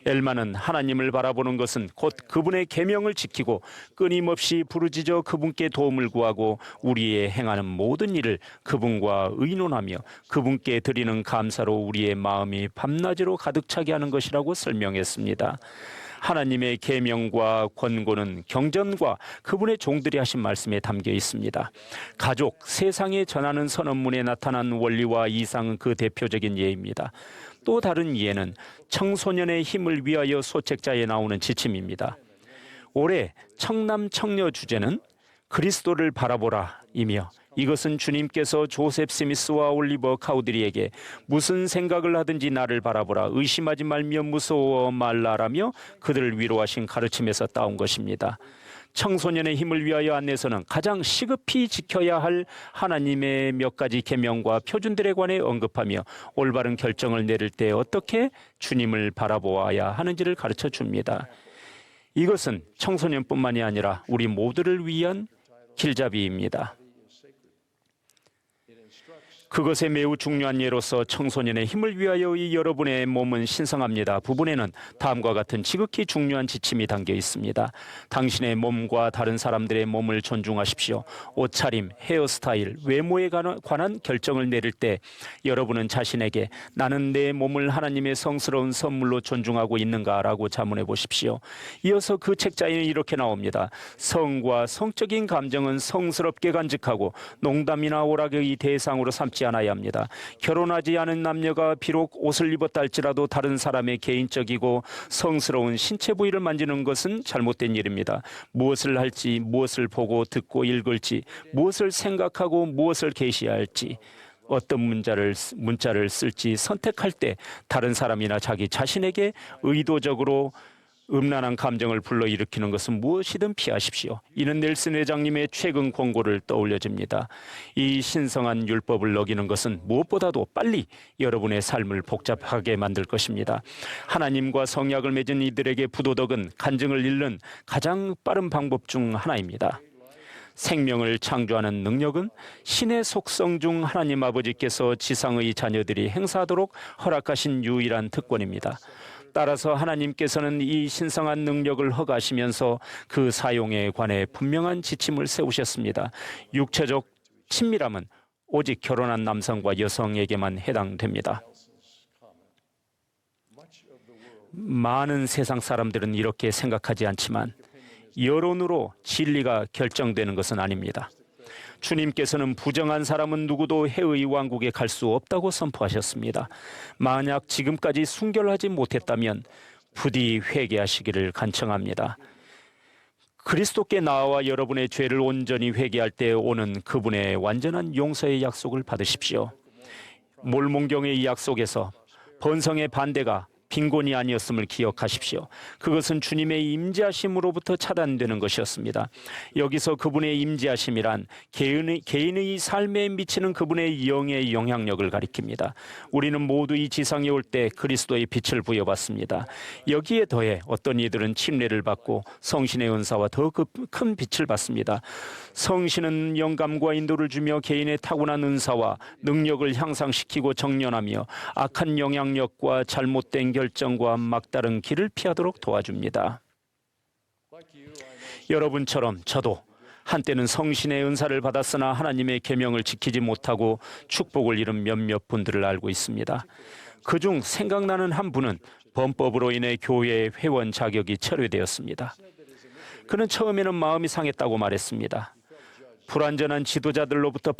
엘마는 하나님을 바라보는 것은 곧 그분의 계명을 지키고 끊임없이 부르짖어 그분께 도움을 구하고 우리의 행하는 모든 일을 그분과 의논하며 그분께 드리는 감사로 우리의 마음이 밤낮으로 가득 차게 하는 것이라고 설명했습니다. 하나님의 계명과 권고는 경전과 그분의 종들이 하신 말씀에 담겨 있습니다. 가족, 세상에 전하는 선언문에 나타난 원리와 이상은 그 대표적인 예입니다. 또 다른 예는 청소년의 힘을 위하여 소책자에 나오는 지침입니다. 올해 청남 청녀 주제는 그리스도를 바라보라이며 이것은 주님께서 조셉 스미스와 올리버 카우드리에게 무슨 생각을 하든지 나를 바라보라 의심하지 말며 무서워 말라라며 그들을 위로하신 가르침에서 따온 것입니다. 청소년의 힘을 위하여 안내서는 가장 시급히 지켜야 할 하나님의 몇 가지 계명과 표준들에 관해 언급하며 올바른 결정을 내릴 때 어떻게 주님을 바라보아야 하는지를 가르쳐 줍니다. 이것은 청소년뿐만이 아니라 우리 모두를 위한 길잡이입니다. 그것에 매우 중요한 예로서 청소년의 힘을 위하여 이 여러분의 몸은 신성합니다. 부분에는 다음과 같은 지극히 중요한 지침이 담겨 있습니다. 당신의 몸과 다른 사람들의 몸을 존중하십시오. 옷차림, 헤어스타일, 외모에 관한 결정을 내릴 때 여러분은 자신에게 나는 내 몸을 하나님의 성스러운 선물로 존중하고 있는가라고 자문해 보십시오. 이어서 그 책자에는 이렇게 나옵니다. 성과 성적인 감정은 성스럽게 간직하고 농담이나 오락의 대상으로 삼지 않아야 합니다. 결혼하지 않은 남녀가 비록 옷을 입었다 할지라도 다른 사람의 개인적이고 성스러운 신체 부위를 만지는 것은 잘못된 일입니다. 무엇을 할지, 무엇을 보고 듣고 읽을지, 무엇을 생각하고 무엇을 계시할지, 어떤 문자를 쓸지 선택할 때 다른 사람이나 자기 자신에게 의도적으로 음란한 감정을 불러일으키는 것은 무엇이든 피하십시오. 이는 넬슨 회장님의 최근 권고를 떠올려집니다. 이 신성한 율법을 어기는 것은 무엇보다도 빨리 여러분의 삶을 복잡하게 만들 것입니다. 하나님과 성약을 맺은 이들에게 부도덕은 간증을 잃는 가장 빠른 방법 중 하나입니다. 생명을 창조하는 능력은 신의 속성 중 하나님 아버지께서 지상의 자녀들이 행사하도록 허락하신 유일한 특권입니다. 따라서 하나님께서는 이 신성한 능력을 허가하시면서 그 사용에 관해 분명한 지침을 세우셨습니다. 육체적 친밀함은 오직 결혼한 남성과 여성에게만 해당됩니다. 많은 세상 사람들은 이렇게 생각하지 않지만 여론으로 진리가 결정되는 것은 아닙니다. 주님께서는 부정한 사람은 누구도 해의 왕국에 갈 수 없다고 선포하셨습니다. 만약 지금까지 순결하지 못했다면 부디 회개하시기를 간청합니다. 그리스도께 나와 여러분의 죄를 온전히 회개할 때 오는 그분의 완전한 용서의 약속을 받으십시오. 몰몬경의 이 약속에서 번성의 반대가 빈곤이 아니었음을 기억하십시오. 그것은 주님의 임재하심으로부터 차단되는 것이었습니다. 여기서 그분의 임재하심이란 개인의 삶에 미치는 그분의 영의 영향력을 가리킵니다. 우리는 모두 이 지상에 올 때 그리스도의 빛을 부여받습니다. 여기에 더해 어떤 이들은 침례를 받고 성신의 은사와 더 큰 빛을 받습니다. 성신은 영감과 인도를 주며 개인의 타고난 은사와 능력을 향상시키고 정련하며 악한 영향력과 잘못된 결정과 막다른 길을 피하도록 도와줍니다. 여러분처럼 저도 한때는 성신의 은사를 받았으나 하나님의 계명을 지키지 못하고 축복을 잃은 몇몇 분들을 알고 있습니다. 그중 생각나는 한 분은 범법으로 인해 교회의 회원 자격이 철회되었습니다. 그는 처음에는 마음이 상했다고 말했습니다. 불완전한 지도자들로부터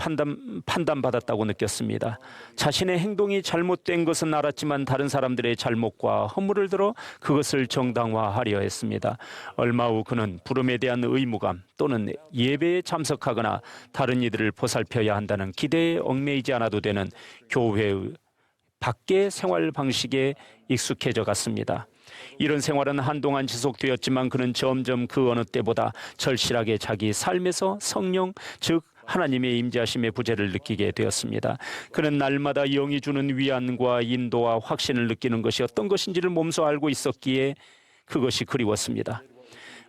판단받았다고 느꼈습니다. 자신의 행동이 잘못된 것은 알았지만 다른 사람들의 잘못과 허물을 들어 그것을 정당화하려 했습니다. 얼마 후 그는 부름에 대한 의무감 또는 예배에 참석하거나 다른 이들을 보살펴야 한다는 기대에 얽매이지 않아도 되는 교회의 밖의 생활 방식에 익숙해져 갔습니다. 이런 생활은 한동안 지속되었지만 그는 점점 그 어느 때보다 절실하게 자기 삶에서 성령, 즉 하나님의 임재하심의 부재를 느끼게 되었습니다. 그는 날마다 영이 주는 위안과 인도와 확신을 느끼는 것이 어떤 것인지를 몸소 알고 있었기에 그것이 그리웠습니다.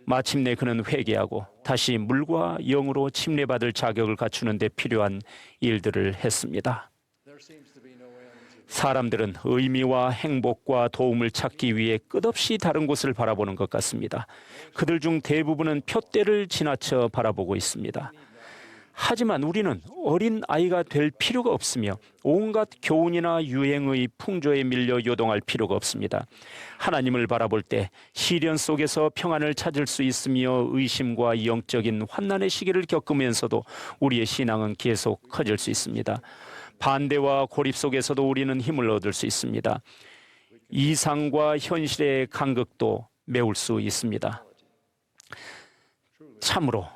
마침내 그는 회개하고 다시 물과 영으로 침례받을 자격을 갖추는 데 필요한 일들을 했습니다. 사람들은 의미와 행복과 도움을 찾기 위해 끝없이 다른 곳을 바라보는 것 같습니다. 그들 중 대부분은 표대를 지나쳐 바라보고 있습니다. 하지만 우리는 어린 아이가 될 필요가 없으며 온갖 교훈이나 유행의 풍조에 밀려 요동할 필요가 없습니다. 하나님을 바라볼 때 시련 속에서 평안을 찾을 수 있으며 의심과 영적인 환난의 시기를 겪으면서도 우리의 신앙은 계속 커질 수 있습니다. 반대와 고립 속에서도 우리는 힘을 얻을 수 있습니다. 이상과 현실의 간극도 메울 수 있습니다. 참으로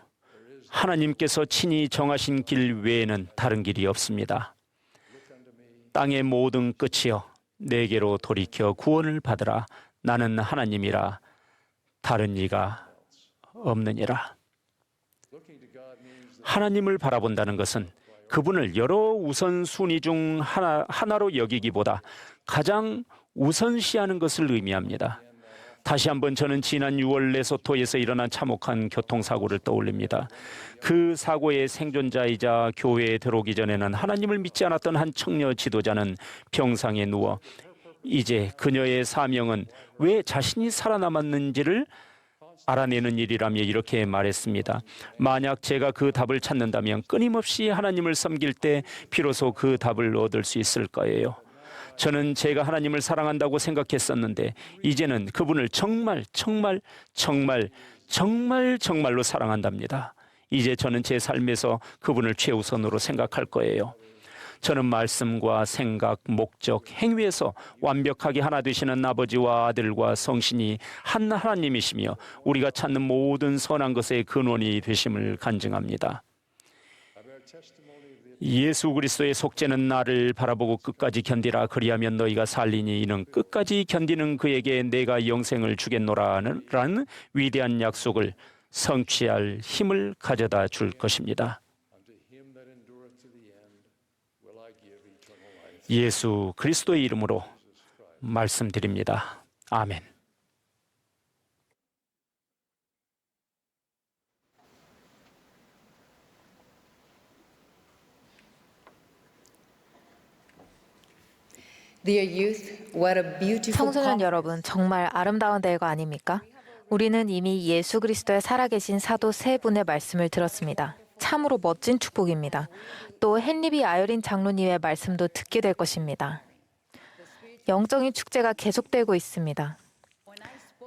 하나님께서 친히 정하신 길 외에는 다른 길이 없습니다. 땅의 모든 끝이여 내게로 돌이켜 구원을 받으라. 나는 하나님이라 다른 이가 없느니라. 하나님을 바라본다는 것은 그분을 여러 우선순위 중 하나로 여기기보다 가장 우선시하는 것을 의미합니다. 다시 한번 저는 지난 6월 레소토에서 일어난 참혹한 교통사고를 떠올립니다. 그 사고의 생존자이자 교회에 들어오기 전에는 하나님을 믿지 않았던 한 청년 지도자는 병상에 누워 이제 그녀의 사명은 왜 자신이 살아남았는지를 알아내는 일이라며 이렇게 말했습니다. 만약 제가 그 답을 찾는다면 끊임없이 하나님을 섬길 때 비로소 그 답을 얻을 수 있을 거예요. 저는 제가 하나님을 사랑한다고 생각했었는데 이제는 그분을 정말로 사랑한답니다. 이제 저는 제 삶에서 그분을 최우선으로 생각할 거예요. 저는 말씀과 생각, 목적, 행위에서 완벽하게 하나 되시는 아버지와 아들과 성신이 한 하나님이시며 우리가 찾는 모든 선한 것의 근원이 되심을 간증합니다. 예수 그리스도의 속죄는 나를 바라보고 끝까지 견디라. 그리하면 너희가 살리니 이는 끝까지 견디는 그에게 내가 영생을 주겠노라는 위대한 약속을 성취할 힘을 가져다 줄 것입니다. 예수 그리스도의 이름으로 말씀드립니다. 아멘. 청소년 여러분, 정말 아름다운 대회가 아닙니까? 우리는 이미 예수 그리스도의 살아계신 사도 세 분의 말씀을 들었습니다. 참으로 멋진 축복입니다. 또 헨리비 아여린 장로님의 말씀도 듣게 될 것입니다. 영적인 축제가 계속되고 있습니다.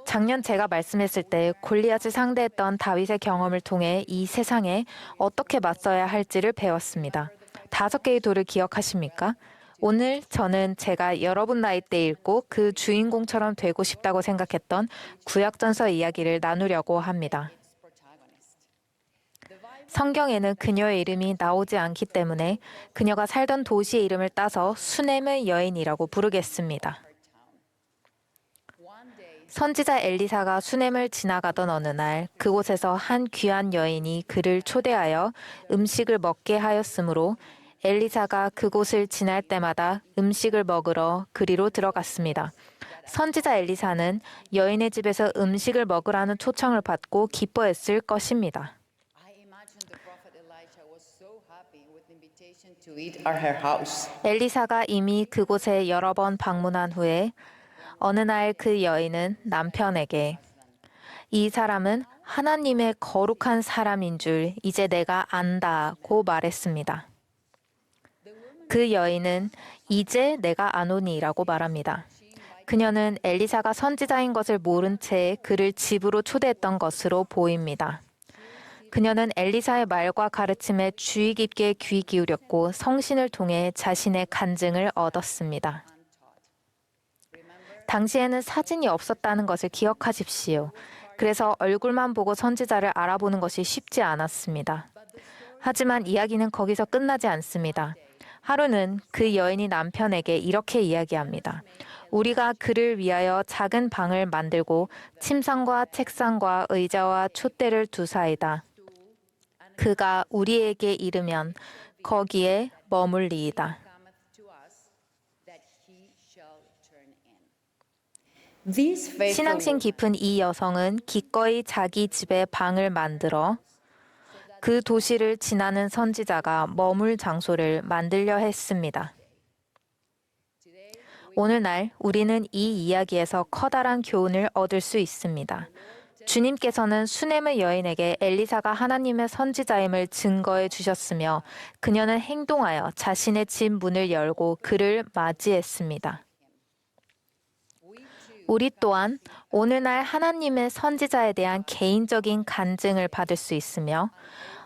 작년 제가 말씀했을 때 골리앗을 상대했던 다윗의 경험을 통해 이 세상에 어떻게 맞서야 할지를 배웠습니다. 5개의 돌을 기억하십니까? 오늘 저는 제가 여러분 나이 때 읽고 그 주인공처럼 되고 싶다고 생각했던 구약전서 이야기를 나누려고 합니다. 성경에는 그녀의 이름이 나오지 않기 때문에 그녀가 살던 도시의 이름을 따서 수넴의 여인이라고 부르겠습니다. 선지자 엘리사가 수넴을 지나가던 어느 날 그곳에서 한 귀한 여인이 그를 초대하여 음식을 먹게 하였으므로 엘리사가 그곳을 지날 때마다 음식을 먹으러 그리로 들어갔습니다. 선지자 엘리사는 여인의 집에서 음식을 먹으라는 초청을 받고 기뻐했을 것입니다. 엘리사가 이미 그곳에 여러 번 방문한 후에 어느 날 그 여인은 남편에게 이 사람은 하나님의 거룩한 사람인 줄 이제 내가 안다고 말했습니다. 그 여인은 이제 내가 아노니라고 말합니다. 그녀는 엘리사가 선지자인 것을 모른 채 그를 집으로 초대했던 것으로 보입니다. 그녀는 엘리사의 말과 가르침에 주의 깊게 귀 기울였고 성신을 통해 자신의 간증을 얻었습니다. 당시에는 사진이 없었다는 것을 기억하십시오. 그래서 얼굴만 보고 선지자를 알아보는 것이 쉽지 않았습니다. 하지만 이야기는 거기서 끝나지 않습니다. 하루는 그 여인이 남편에게 이렇게 이야기합니다. 우리가 그를 위하여 작은 방을 만들고 침상과 책상과 의자와 촛대를 두사이다. 그가 우리에게 이르면 거기에 머물리이다. 신앙심 깊은 이 여성은 기꺼이 자기 집에 방을 만들어 그 도시를 지나는 선지자가 머물 장소를 만들려 했습니다. 오늘날 우리는 이 이야기에서 커다란 교훈을 얻을 수 있습니다. 주님께서는 수넴의 여인에게 엘리사가 하나님의 선지자임을 증거해 주셨으며 그녀는 행동하여 자신의 집 문을 열고 그를 맞이했습니다. 우리 또한 오늘날 하나님의 선지자에 대한 개인적인 간증을 받을 수 있으며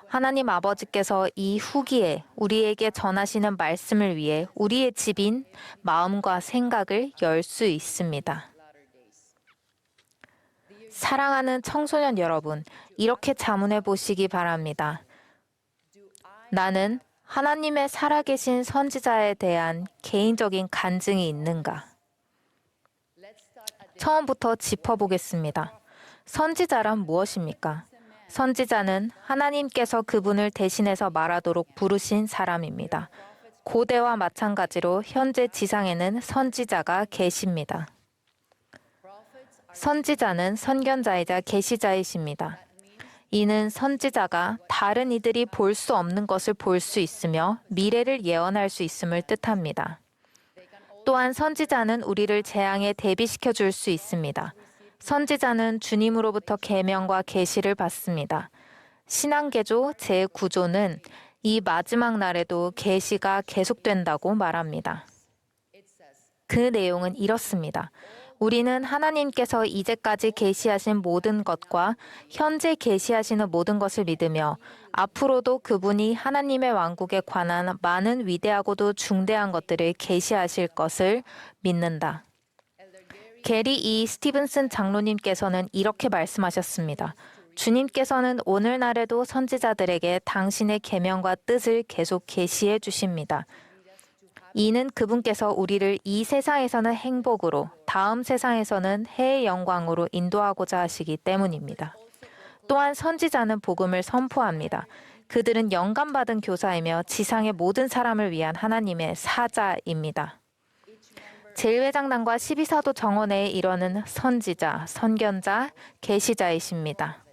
하나님 아버지께서 이 후기에 우리에게 전하시는 말씀을 위해 우리의 집인 마음과 생각을 열 수 있습니다. 사랑하는 청소년 여러분, 이렇게 자문해 보시기 바랍니다. 나는 하나님의 살아계신 선지자에 대한 개인적인 간증이 있는가? 처음부터 짚어보겠습니다. 선지자란 무엇입니까? 선지자는 하나님께서 그분을 대신해서 말하도록 부르신 사람입니다. 고대와 마찬가지로 현재 지상에는 선지자가 계십니다. 선지자는 선견자이자 계시자이십니다. 이는 선지자가 다른 이들이 볼 수 없는 것을 볼 수 있으며 미래를 예언할 수 있음을 뜻합니다. 또한 선지자는 우리를 재앙에 대비시켜 줄 수 있습니다. 선지자는 주님으로부터 계명과 계시를 받습니다. 신앙개조 제9조는 이 마지막 날에도 계시가 계속된다고 말합니다. 그 내용은 이렇습니다. 우리는 하나님께서 이제까지 계시하신 모든 것과 현재 계시하시는 모든 것을 믿으며 앞으로도 그분이 하나님의 왕국에 관한 많은 위대하고도 중대한 것들을 계시하실 것을 믿는다. 게리 E. 스티븐슨 장로님께서는 이렇게 말씀하셨습니다. 주님께서는 오늘날에도 선지자들에게 당신의 계명과 뜻을 계속 계시해 주십니다. 이는 그분께서 우리를 이 세상에서는 행복으로, 다음 세상에서는 해의 영광으로 인도하고자 하시기 때문입니다. 또한 선지자는 복음을 선포합니다. 그들은 영감받은 교사이며 지상의 모든 사람을 위한 하나님의 사자입니다. 제1회장단과 12사도 정원회에 이르는 선지자, 선견자, 계시자이십니다.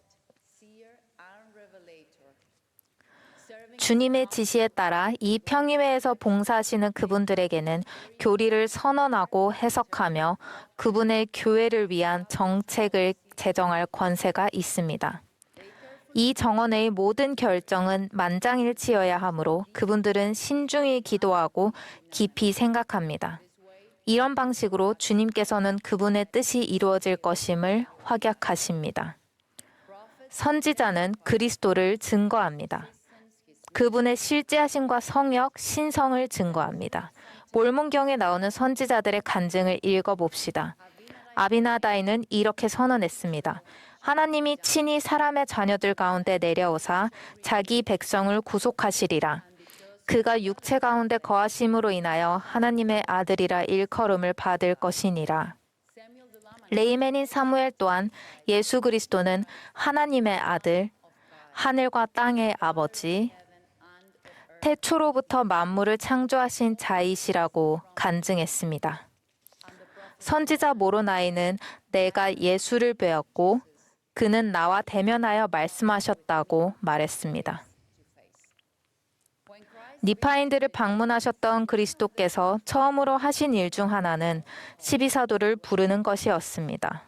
주님의 지시에 따라 이 평의회에서 봉사하시는 그분들에게는 교리를 선언하고 해석하며 그분의 교회를 위한 정책을 제정할 권세가 있습니다. 이 정원회의 모든 결정은 만장일치여야 하므로 그분들은 신중히 기도하고 깊이 생각합니다. 이런 방식으로 주님께서는 그분의 뜻이 이루어질 것임을 확약하십니다. 선지자는 그리스도를 증거합니다. 그분의 실제하심과 성역, 신성을 증거합니다. 몰몬경에 나오는 선지자들의 간증을 읽어봅시다. 아비나다이는 이렇게 선언했습니다. 하나님이 친히 사람의 자녀들 가운데 내려오사 자기 백성을 구속하시리라. 그가 육체 가운데 거하심으로 인하여 하나님의 아들이라 일컬음을 받을 것이니라. 레이맨인 사무엘 또한 예수 그리스도는 하나님의 아들, 하늘과 땅의 아버지, 태초로부터 만물을 창조하신 자이시라고 간증했습니다. 선지자 모로나이는 내가 예수를 배웠고 그는 나와 대면하여 말씀하셨다고 말했습니다. 니파인들을 방문하셨던 그리스도께서 처음으로 하신 일 중 하나는 12사도를 부르는 것이었습니다.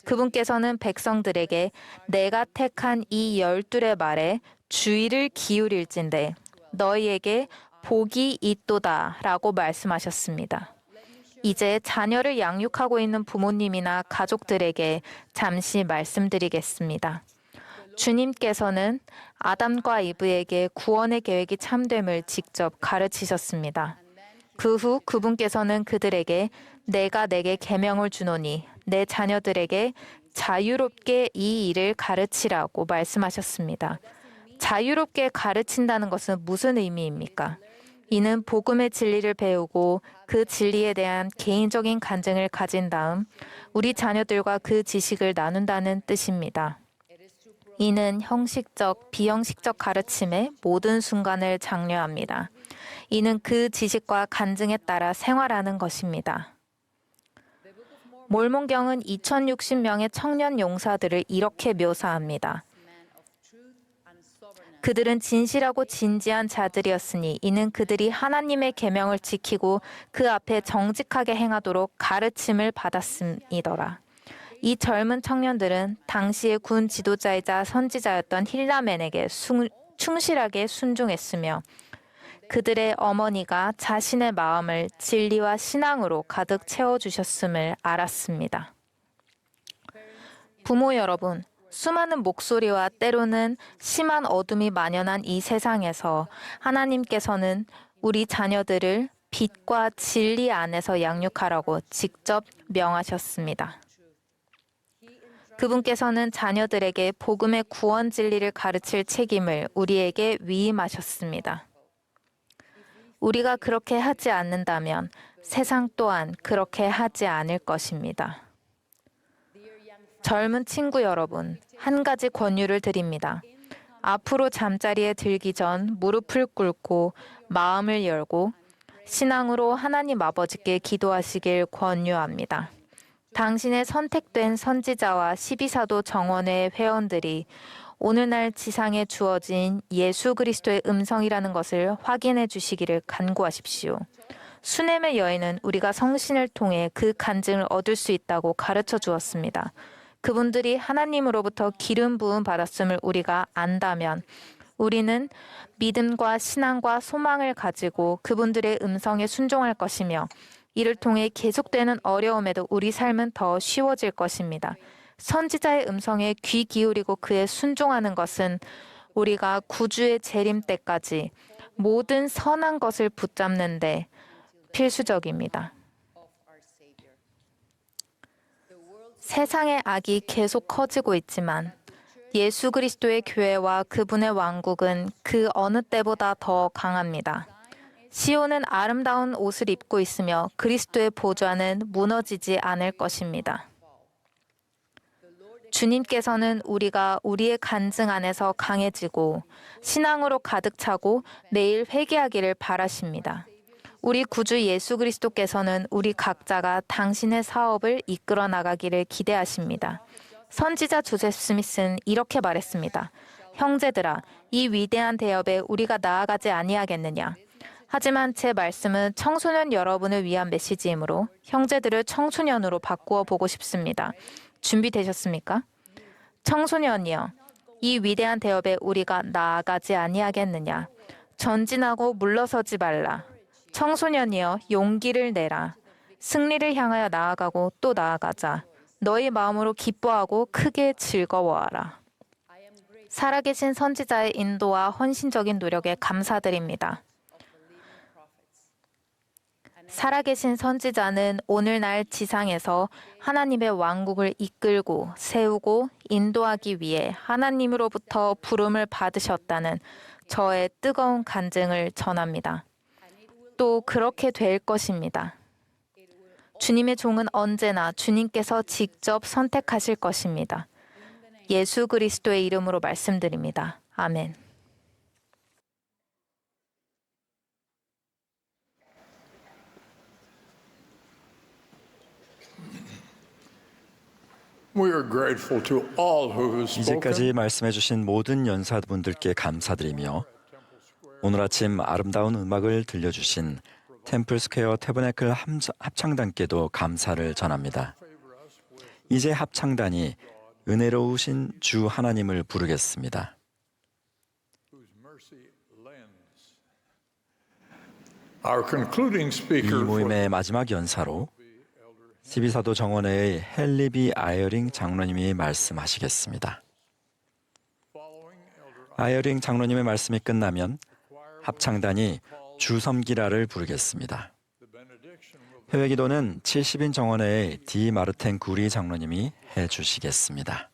그분께서는 백성들에게 내가 택한 이 12의 말에 주의를 기울일진대 너희에게 복이 있도다 라고 말씀하셨습니다. 이제 자녀를 양육하고 있는 부모님이나 가족들에게 잠시 말씀드리겠습니다. 주님께서는 아담과 이브에게 구원의 계획이 참됨을 직접 가르치셨습니다. 그 후 그분께서는 그들에게 내가 내게 계명을 주노니 내 자녀들에게 자유롭게 이 일을 가르치라고 말씀하셨습니다. 자유롭게 가르친다는 것은 무슨 의미입니까? 이는 복음의 진리를 배우고 그 진리에 대한 개인적인 간증을 가진 다음 우리 자녀들과 그 지식을 나눈다는 뜻입니다. 이는 형식적, 비형식적 가르침의 모든 순간을 장려합니다. 이는 그 지식과 간증에 따라 생활하는 것입니다. 몰몬경은 2060명의 청년 용사들을 이렇게 묘사합니다. 그들은 진실하고 진지한 자들이었으니 이는 그들이 하나님의 계명을 지키고 그 앞에 정직하게 행하도록 가르침을 받았음이더라. 이 젊은 청년들은 당시의 군 지도자이자 선지자였던 힐라멘에게 충실하게 순종했으며 그들의 어머니가 자신의 마음을 진리와 신앙으로 가득 채워주셨음을 알았습니다. 부모 여러분, 수많은 목소리와 때로는 심한 어둠이 만연한 이 세상에서 하나님께서는 우리 자녀들을 빛과 진리 안에서 양육하라고 직접 명하셨습니다. 그분께서는 자녀들에게 복음의 구원 진리를 가르칠 책임을 우리에게 위임하셨습니다. 우리가 그렇게 하지 않는다면 세상 또한 그렇게 하지 않을 것입니다. 젊은 친구 여러분, 한 가지 권유를 드립니다. 앞으로 잠자리에 들기 전 무릎을 꿇고 마음을 열고 신앙으로 하나님 아버지께 기도하시길 권유합니다. 당신의 선택된 선지자와 12사도 정원의 회원들이 오늘날 지상에 주어진 예수 그리스도의 음성이라는 것을 확인해 주시기를 간구하십시오. 수넴의 여인은 우리가 성신을 통해 그 간증을 얻을 수 있다고 가르쳐 주었습니다. 그분들이 하나님으로부터 기름 부음 받았음을 우리가 안다면 우리는 믿음과 신앙과 소망을 가지고 그분들의 음성에 순종할 것이며 이를 통해 계속되는 어려움에도 우리 삶은 더 쉬워질 것입니다. 선지자의 음성에 귀 기울이고 그에 순종하는 것은 우리가 구주의 재림 때까지 모든 선한 것을 붙잡는 데 필수적입니다. 세상의 악이 계속 커지고 있지만 예수 그리스도의 교회와 그분의 왕국은 그 어느 때보다 더 강합니다. 시온은 아름다운 옷을 입고 있으며 그리스도의 보좌는 무너지지 않을 것입니다. 주님께서는 우리가 우리의 간증 안에서 강해지고 신앙으로 가득 차고 매일 회개하기를 바라십니다. 우리 구주 예수 그리스도께서는 우리 각자가 당신의 사업을 이끌어 나가기를 기대하십니다. 선지자 조셉 스미스는 이렇게 말했습니다. 형제들아, 이 위대한 대업에 우리가 나아가지 아니하겠느냐. 하지만 제 말씀은 청소년 여러분을 위한 메시지이므로 형제들을 청소년으로 바꾸어 보고 싶습니다. 준비되셨습니까? 청소년이여, 이 위대한 대업에 우리가 나아가지 아니하겠느냐. 전진하고 물러서지 말라. 청소년이여, 용기를 내라. 승리를 향하여 나아가고 또 나아가자. 너희 마음으로 기뻐하고 크게 즐거워하라. 살아계신 선지자의 인도와 헌신적인 노력에 감사드립니다. 살아계신 선지자는 오늘날 지상에서 하나님의 왕국을 이끌고 세우고 인도하기 위해 하나님으로부터 부름을 받으셨다는 저의 뜨거운 간증을 전합니다. 또 그렇게 될 것입니다. 주님의 종은 언제나 주님께서 직접 선택하실 것입니다. 예수 그리스도의 이름으로 말씀드립니다. 아멘. We are grateful to all who have 이제까지 spoken. 말씀해 주신 모든 연사분들께 감사드리며 오늘 아침 아름다운 음악을 들려주신 템플 스퀘어 태버네클 합창단께도 감사를 전합니다. 이제 합창단이 은혜로우신 주 하나님을 부르겠습니다. Our concluding 이 speaker for 모임의 마지막 연사로 12사도 정원회의 헨리 아이어링 장로님이 말씀하시겠습니다. 아이어링 장로님의 말씀이 끝나면 합창단이 주섬기라를 부르겠습니다. 회회기도는 70인 정원회의 디 마르텐 구리 장로님이 해주시겠습니다.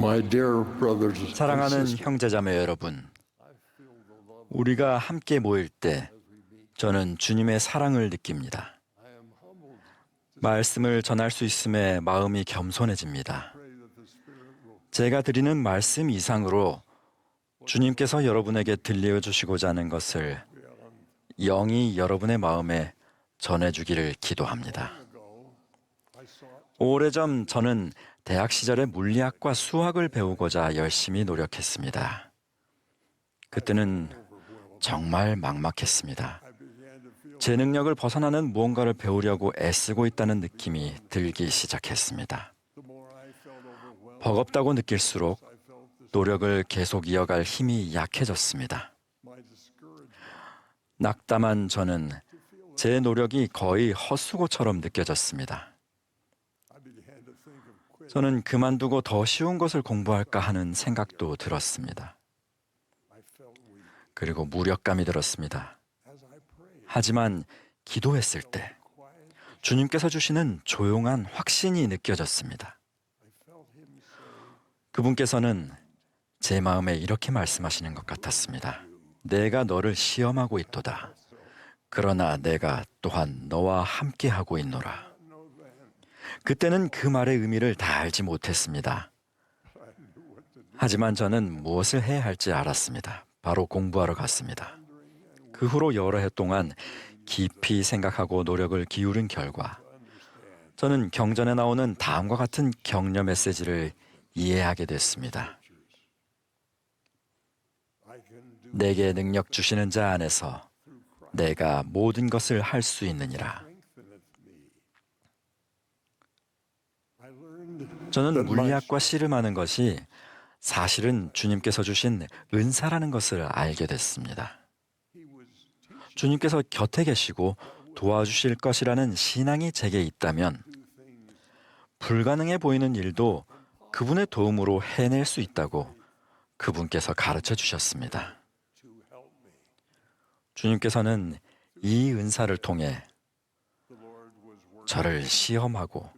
My dear brothers and 사랑하는 sisters, 형제자매 여러분, 우리가 함께 모일 때 저는 주님의 사랑을 느낍니다. 말씀을 전할 수 있음에 마음이 겸손해집니다. 제가 드리는 말씀 이상으로 주님께서 여러분에게 들려주시고자 하는 것을 영이 여러분의 마음에 전해주기를 기도합니다. 오래전 저는 대학 시절에 물리학과 수학을 배우고자 열심히 노력했습니다. 그때는 정말 막막했습니다. 제 능력을 벗어나는 무언가를 배우려고 애쓰고 있다는 느낌이 들기 시작했습니다. 버겁다고 느낄수록 노력을 계속 이어갈 힘이 약해졌습니다. 낙담한 저는 제 노력이 거의 헛수고처럼 느껴졌습니다. 저는 그만두고 더 쉬운 것을 공부할까 하는 생각도 들었습니다. 그리고 무력감이 들었습니다. 하지만 기도했을 때 주님께서 주시는 조용한 확신이 느껴졌습니다. 그분께서는 제 마음에 이렇게 말씀하시는 것 같았습니다. 내가 너를 시험하고 있도다. 그러나 내가 또한 너와 함께하고 있노라. 그때는 그 말의 의미를 다 알지 못했습니다. 하지만 저는 무엇을 해야 할지 알았습니다. 바로 공부하러 갔습니다. 그 후로 여러 해 동안 깊이 생각하고 노력을 기울인 결과 저는 경전에 나오는 다음과 같은 격려 메시지를 이해하게 됐습니다. 내게 능력 주시는 자 안에서 내가 모든 것을 할 수 있느니라. 저는 물리학과 씨름하는 것이 사실은 주님께서 주신 은사라는 것을 알게 됐습니다. 주님께서 곁에 계시고 도와주실 것이라는 신앙이 제게 있다면 불가능해 보이는 일도 그분의 도움으로 해낼 수 있다고 그분께서 가르쳐 주셨습니다. 주님께서는 이 은사를 통해 저를 시험하고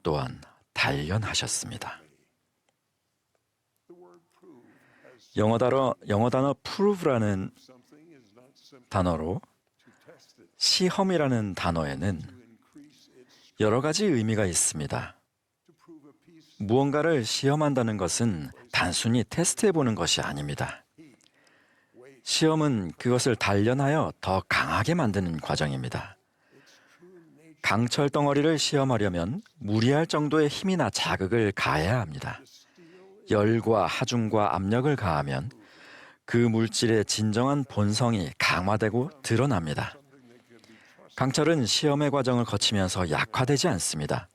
또한 단련하셨습니다. 영어 단어 prove라는 단어로 시험이라는 단어에는 여러 가지 의미가 있습니다. 무언가를 시험한다는 것은 단순히 테스트해보는 것이 아닙니다. 시험은 그것을 단련하여 더 강하게 만드는 과정입니다. 강철 덩어리를 시험하려면 무리할 정도의 힘이나 자극을 가해야 합니다. 열과 하중과 압력을 가하면 그 물질의 진정한 본성이 강화되고 드러납니다. 강철은 시험의 과정을 거치면서 약화되지 않습니다.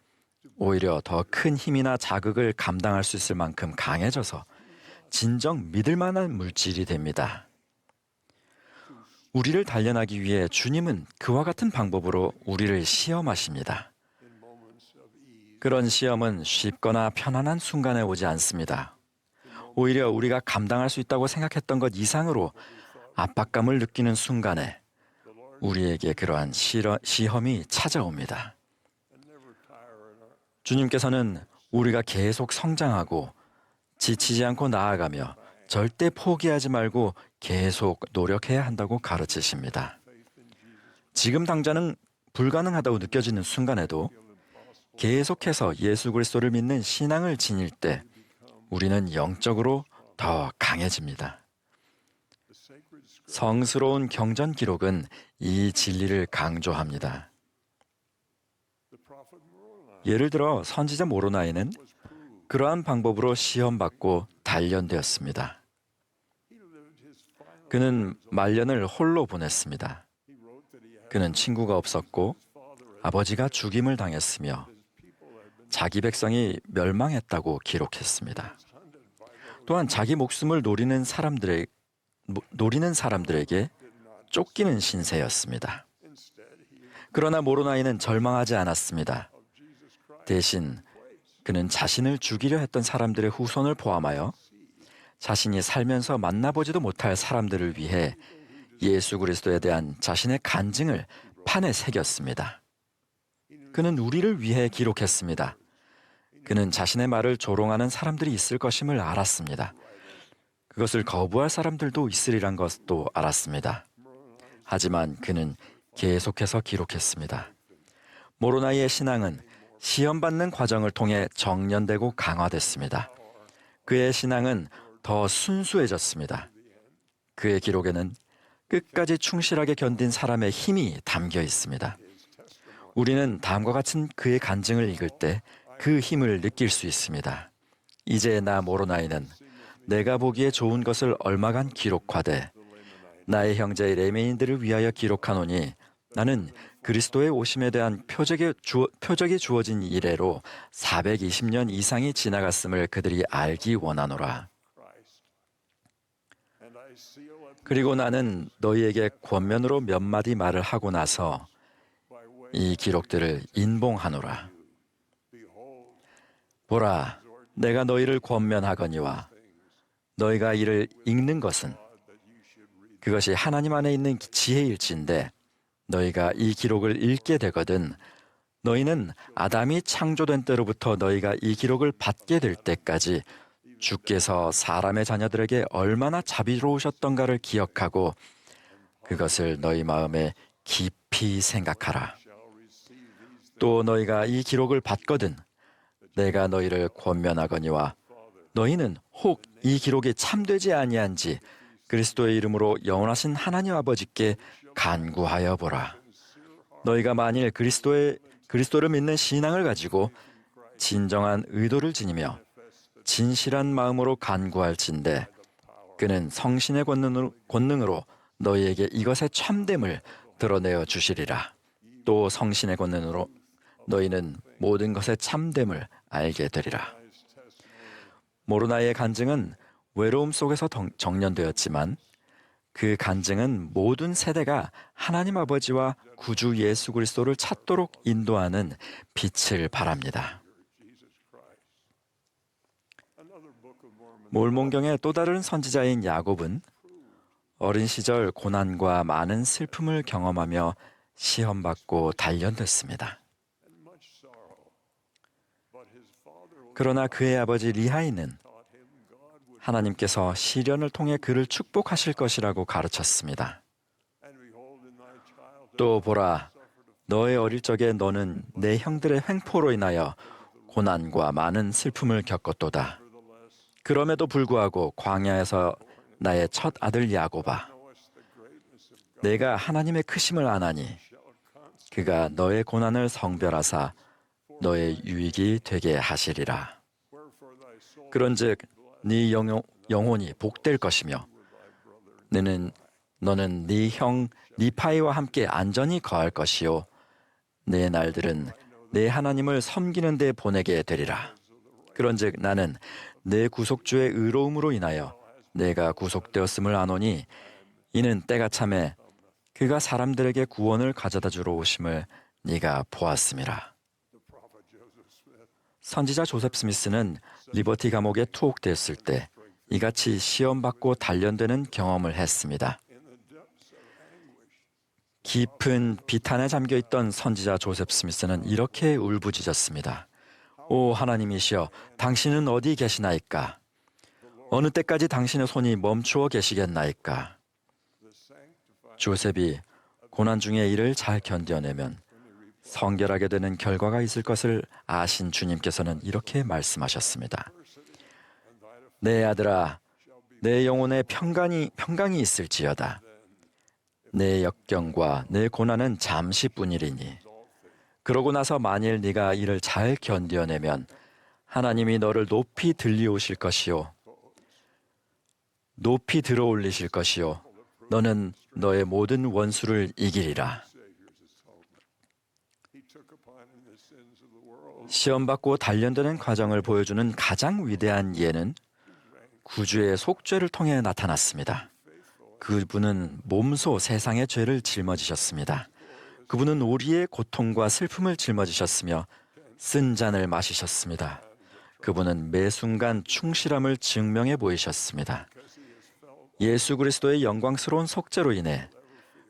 오히려 더 큰 힘이나 자극을 감당할 수 있을 만큼 강해져서 진정 믿을 만한 물질이 됩니다. 우리를 단련하기 위해 주님은 그와 같은 방법으로 우리를 시험하십니다. 그런 시험은 쉽거나 편안한 순간에 오지 않습니다. 오히려 우리가 감당할 수 있다고 생각했던 것 이상으로 압박감을 느끼는 순간에 우리에게 그러한 시험이 찾아옵니다. 주님께서는 우리가 계속 성장하고 지치지 않고 나아가며 절대 포기하지 말고 계속 노력해야 한다고 가르치십니다. 지금 당장은 불가능하다고 느껴지는 순간에도 계속해서 예수 그리스도를 믿는 신앙을 지닐 때 우리는 영적으로 더 강해집니다. 성스러운 경전 기록은 이 진리를 강조합니다. 예를 들어 선지자 모로나이는 그러한 방법으로 시험받고 단련되었습니다. 그는 말년을 홀로 보냈습니다. 그는 친구가 없었고 아버지가 죽임을 당했으며 자기 백성이 멸망했다고 기록했습니다. 또한 자기 목숨을 노리는 사람들에게 쫓기는 신세였습니다. 그러나 모로나이는 절망하지 않았습니다. 대신 그는 자신을 죽이려 했던 사람들의 후손을 포함하여 자신이 살면서 만나보지도 못할 사람들을 위해 예수 그리스도에 대한 자신의 간증을 판에 새겼습니다. 그는 우리를 위해 기록했습니다. 그는 자신의 말을 조롱하는 사람들이 있을 것임을 알았습니다. 그것을 거부할 사람들도 있으리란 것도 알았습니다. 하지만 그는 계속해서 기록했습니다. 모로나이의 신앙은 시험받는 과정을 통해 정련되고 강화됐습니다. 그의 신앙은 더 순수해졌습니다. 그의 기록에는 끝까지 충실하게 견딘 사람의 힘이 담겨 있습니다. 우리는 다음과 같은 그의 간증을 읽을 때 그 힘을 느낄 수 있습니다. 이제 나 모로나이는 내가 보기에 좋은 것을 얼마간 기록하되 나의 형제 레메인들을 위하여 기록하노니 나는 그리스도의 오심에 대한 표적이 주어진 이래로 420년 이상이 지나갔음을 그들이 알기 원하노라. 그리고 나는 너희에게 권면으로 몇 마디 말을 하고 나서 이 기록들을 인봉하노라. 보라, 내가 너희를 권면하거니와 너희가 이를 읽는 것은 그것이 하나님 안에 있는 지혜일진데 너희가 이 기록을 읽게 되거든 너희는 아담이 창조된 때로부터 너희가 이 기록을 받게 될 때까지 주께서 사람의 자녀들에게 얼마나 자비로우셨던가를 기억하고 그것을 너희 마음에 깊이 생각하라. 또 너희가 이 기록을 받거든 내가 너희를 권면하거니와 너희는 혹 이 기록이 참되지 아니한지 그리스도의 이름으로 영원하신 하나님 아버지께 간구하여 보라. 너희가 만일 그리스도를 믿는 신앙을 가지고 진정한 의도를 지니며 진실한 마음으로 간구할진대 그는 성신의 권능으로 너희에게 이것의 참됨을 드러내어 주시리라. 또 성신의 권능으로 너희는 모든 것의 참됨을 알게 되리라. 모로나이의 간증은 외로움 속에서 정련되었지만 그 간증은 모든 세대가 하나님 아버지와 구주 예수 그리스도를 찾도록 인도하는 빛을 발합니다. 몰몬경의 또 다른 선지자인 야곱은 어린 시절 고난과 많은 슬픔을 경험하며 시험받고 단련됐습니다. 그러나 그의 아버지 리하이는 하나님께서 시련을 통해 그를 축복하실 것이라고 가르쳤습니다. 또 보라, 너의 어릴 적에 너는 내 형들의 횡포로 인하여 고난과 많은 슬픔을 겪었도다. 그럼에도 불구하고 광야에서 나의 첫 아들 야곱아, 내가 하나님의 크심을 아나니 그가 너의 고난을 성별하사 너의 유익이 되게 하시리라. 그런즉 네 영혼이 복될 것이며 너는 네 형 니파이와 함께 안전히 거할 것이요 내 날들은 내 하나님을 섬기는 데 보내게 되리라. 그런즉 나는 내 구속주의 의로움으로 인하여 내가 구속되었음을 아노니 이는 때가 참에 그가 사람들에게 구원을 가져다 주러 오심을 네가 보았음이라. 선지자 조셉 스미스는 리버티 감옥에 투옥되었을 때 이같이 시험받고 단련되는 경험을 했습니다. 깊은 비탄에 잠겨있던 선지자 조셉 스미스는 이렇게 울부짖었습니다. 오 하나님이시여, 당신은 어디 계시나이까? 어느 때까지 당신의 손이 멈추어 계시겠나이까? 조셉이 고난 중에 이를 잘 견뎌내면 성결하게 되는 결과가 있을 것을 아신 주님께서는 이렇게 말씀하셨습니다. 내 아들아, 내 영혼에 평강이 있을지어다. 내 역경과 내 고난은 잠시뿐이리니 그러고 나서 만일 네가 이를 잘 견뎌내면 하나님이 너를 높이 들리오실 것이요 높이 들어올리실 것이요 너는 너의 모든 원수를 이기리라. 시험받고 단련되는 과정을 보여주는 가장 위대한 예는 구주의 속죄를 통해 나타났습니다. 그분은 몸소 세상의 죄를 짊어지셨습니다. 그분은 우리의 고통과 슬픔을 짊어지셨으며 쓴 잔을 마시셨습니다. 그분은 매 순간 충실함을 증명해 보이셨습니다. 예수 그리스도의 영광스러운 속죄로 인해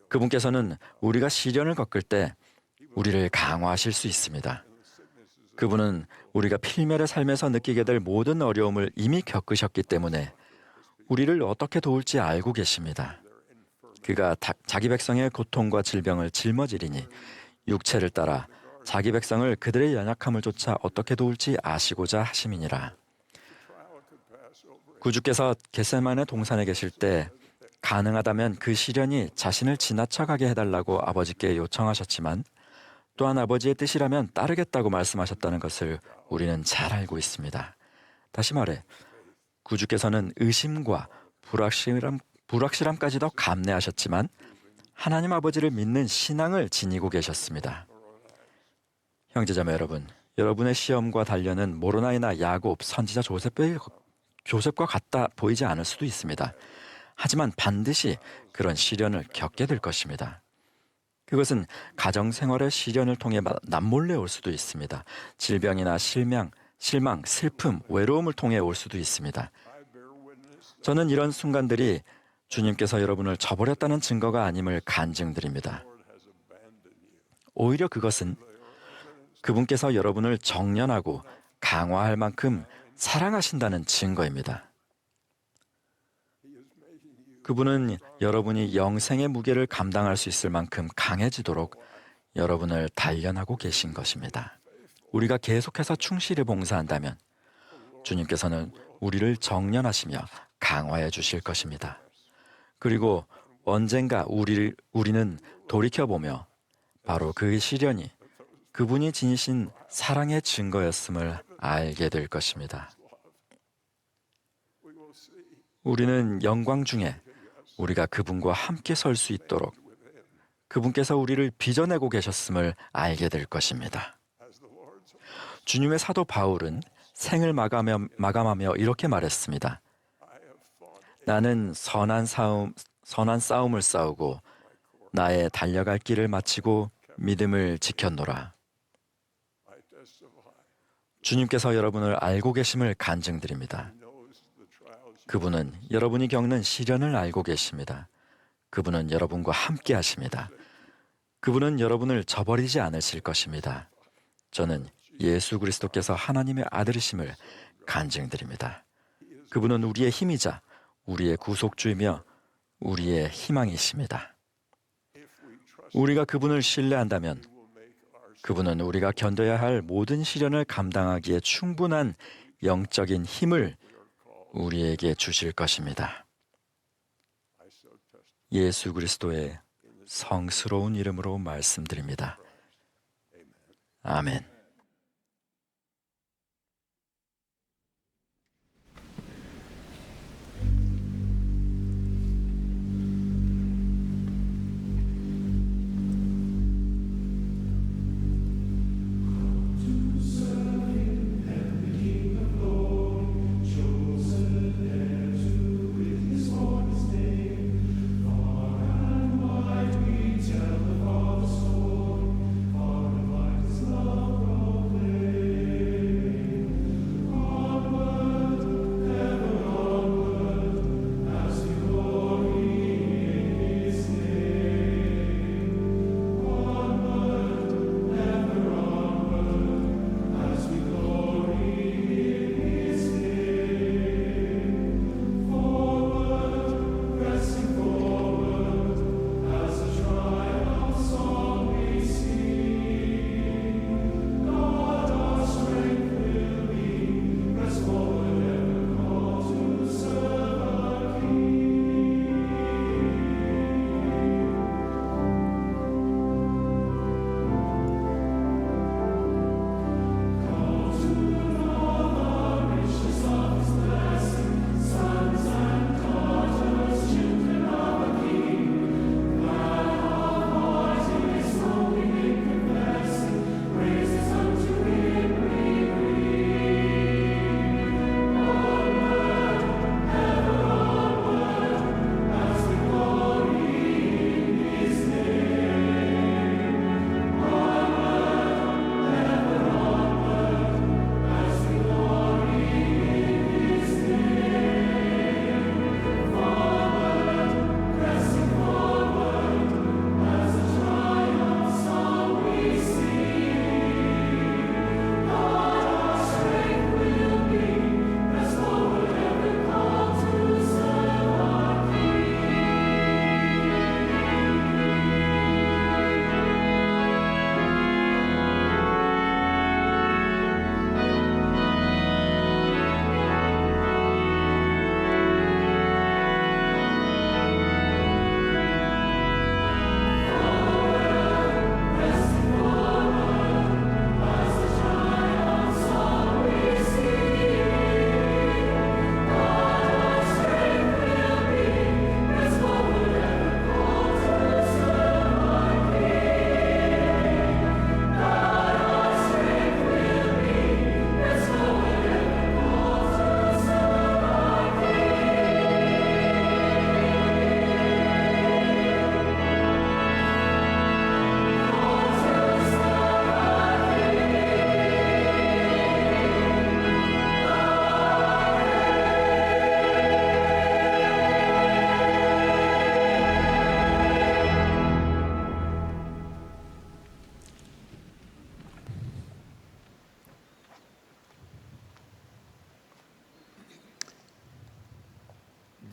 그분께서는 우리가 시련을 겪을 때 우리를 강화하실 수 있습니다. 그분은 우리가 필멸의 삶에서 느끼게 될 모든 어려움을 이미 겪으셨기 때문에 우리를 어떻게 도울지 알고 계십니다. 그가 자기 백성의 고통과 질병을 짊어지리니 육체를 따라 자기 백성을 그들의 연약함을 쫓아 어떻게 도울지 아시고자 하심이니라. 구주께서 겟세마네 동산에 계실 때 가능하다면 그 시련이 자신을 지나쳐가게 해달라고 아버지께 요청하셨지만 또한 아버지의 뜻이라면 따르겠다고 말씀하셨다는 것을 우리는 잘 알고 있습니다. 다시 말해 구주께서는 의심과 불확실함까지도 감내하셨지만 하나님 아버지를 믿는 신앙을 지니고 계셨습니다. 형제자매 여러분, 여러분의 시험과 단련은 모로나이나 야곱, 선지자 조셉과 같다 보이지 않을 수도 있습니다. 하지만 반드시 그런 시련을 겪게 될 것입니다. 그것은 가정생활의 시련을 통해 남몰래 올 수도 있습니다. 질병이나 실망, 슬픔, 외로움을 통해 올 수도 있습니다. 저는 이런 순간들이 주님께서 여러분을 저버렸다는 증거가 아님을 간증드립니다. 오히려 그것은 그분께서 여러분을 정련하고 강화할 만큼 사랑하신다는 증거입니다. 그분은 여러분이 영생의 무게를 감당할 수 있을 만큼 강해지도록 여러분을 단련하고 계신 것입니다. 우리가 계속해서 충실히 봉사한다면 주님께서는 우리를 정련하시며 강화해 주실 것입니다. 그리고 언젠가 우리는 돌이켜보며 바로 그 시련이 그분이 지니신 사랑의 증거였음을 알게 될 것입니다. 우리는 영광 중에 우리가 그분과 함께 설 수 있도록 그분께서 우리를 빚어내고 계셨음을 알게 될 것입니다. 주님의 사도 바울은 생을 마감하며 이렇게 말했습니다. 나는 선한 싸움을 싸우고 나의 달려갈 길을 마치고 믿음을 지켰노라. 주님께서 여러분을 알고 계심을 간증드립니다. 그분은 여러분이 겪는 시련을 알고 계십니다. 그분은 여러분과 함께 하십니다. 그분은 여러분을 저버리지 않으실 것입니다. 저는 예수 그리스도께서 하나님의 아들이심을 간증드립니다. 그분은 우리의 힘이자 우리의 구속주이며 우리의 희망이십니다. 우리가 그분을 신뢰한다면 그분은 우리가 견뎌야 할 모든 시련을 감당하기에 충분한 영적인 힘을 우리에게 주실 것입니다. 예수 그리스도의 성스러운 이름으로 말씀드립니다. 아멘. Tell the Father's story, part of life is love.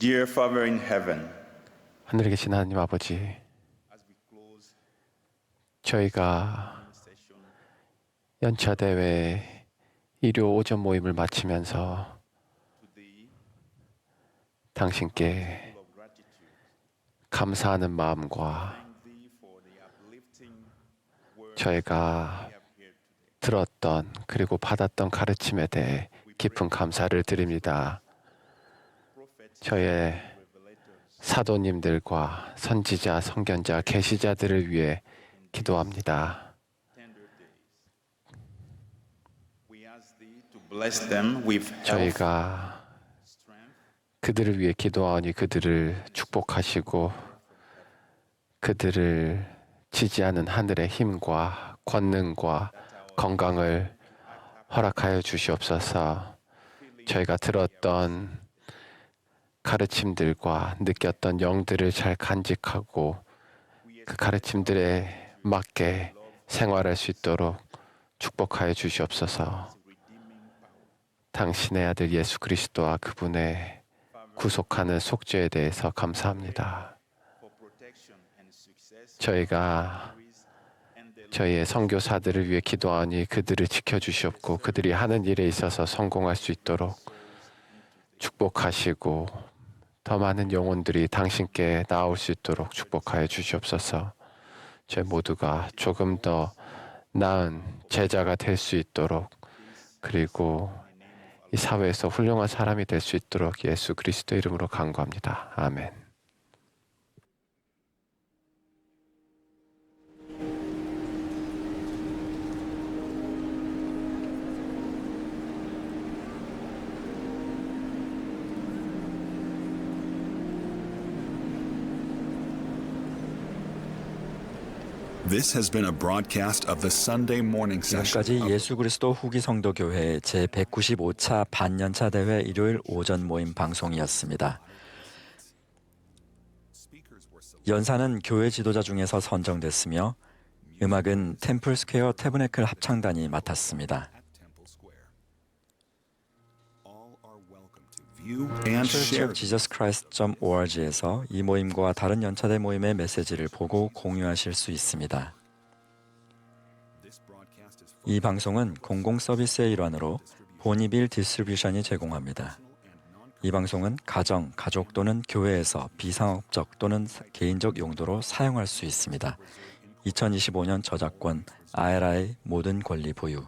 Dear Father in heaven, 하늘에 계신 하나님 아버지, 저희가 연차대회 일요 오전 모임을 마치면서 당신께 감사하는 마음과 저희가 들었던 그리고 받았던 가르침에 대해 깊은 감사를 드립니다. 저의 사도님들과 선지자, 선견자, 계시자들을 위해 기도합니다. 저희가 그들을 위해 기도하니 그들을 축복하시고 그들을 지지하는 하늘의 힘과 권능과 건강을 허락하여 주시옵소서. 저희가 들었던 가르침들과 느꼈던 영들을 잘 간직하고 그 가르침들에 맞게 생활할 수 있도록 축복하여 주시옵소서. 당신의 아들 예수 그리스도와 그분의 구속하는 속죄에 대해서 감사합니다. 저희가 저희의 선교사들을 위해 기도하니 그들을 지켜주시옵고 그들이 하는 일에 있어서 성공할 수 있도록 축복하시고 더 많은 영혼들이 당신께 나올 수 있도록 축복하여 주시옵소서. 저희 모두가 조금 더 나은 제자가 될 수 있도록 그리고 이 사회에서 훌륭한 사람이 될 수 있도록 예수 그리스도 이름으로 간구합니다. 아멘. This has been a broadcast of the Sunday morning session. 지금까지 예수 그리스도 후기 성도 교회 제 195차 반년차 대회 일요일 오전 모임 방송이었습니다. 연사는 교회 지도자 중에서 선정됐으며 음악은 템플 스퀘어 태브네클 합창단이 맡았습니다. churchofjesuschrist.org에서 이 모임과 다른 연차대 모임의 메시지를 보고 공유하실 수 있습니다. 이 방송은 공공 서비스의 일환으로 보니빌 디스트리뷰션이 제공합니다. 이 방송은 가정, 가족 또는 교회에서 비상업적 또는 개인적 용도로 사용할 수 있습니다. 2025년 저작권 IRA 모든 권리 보유.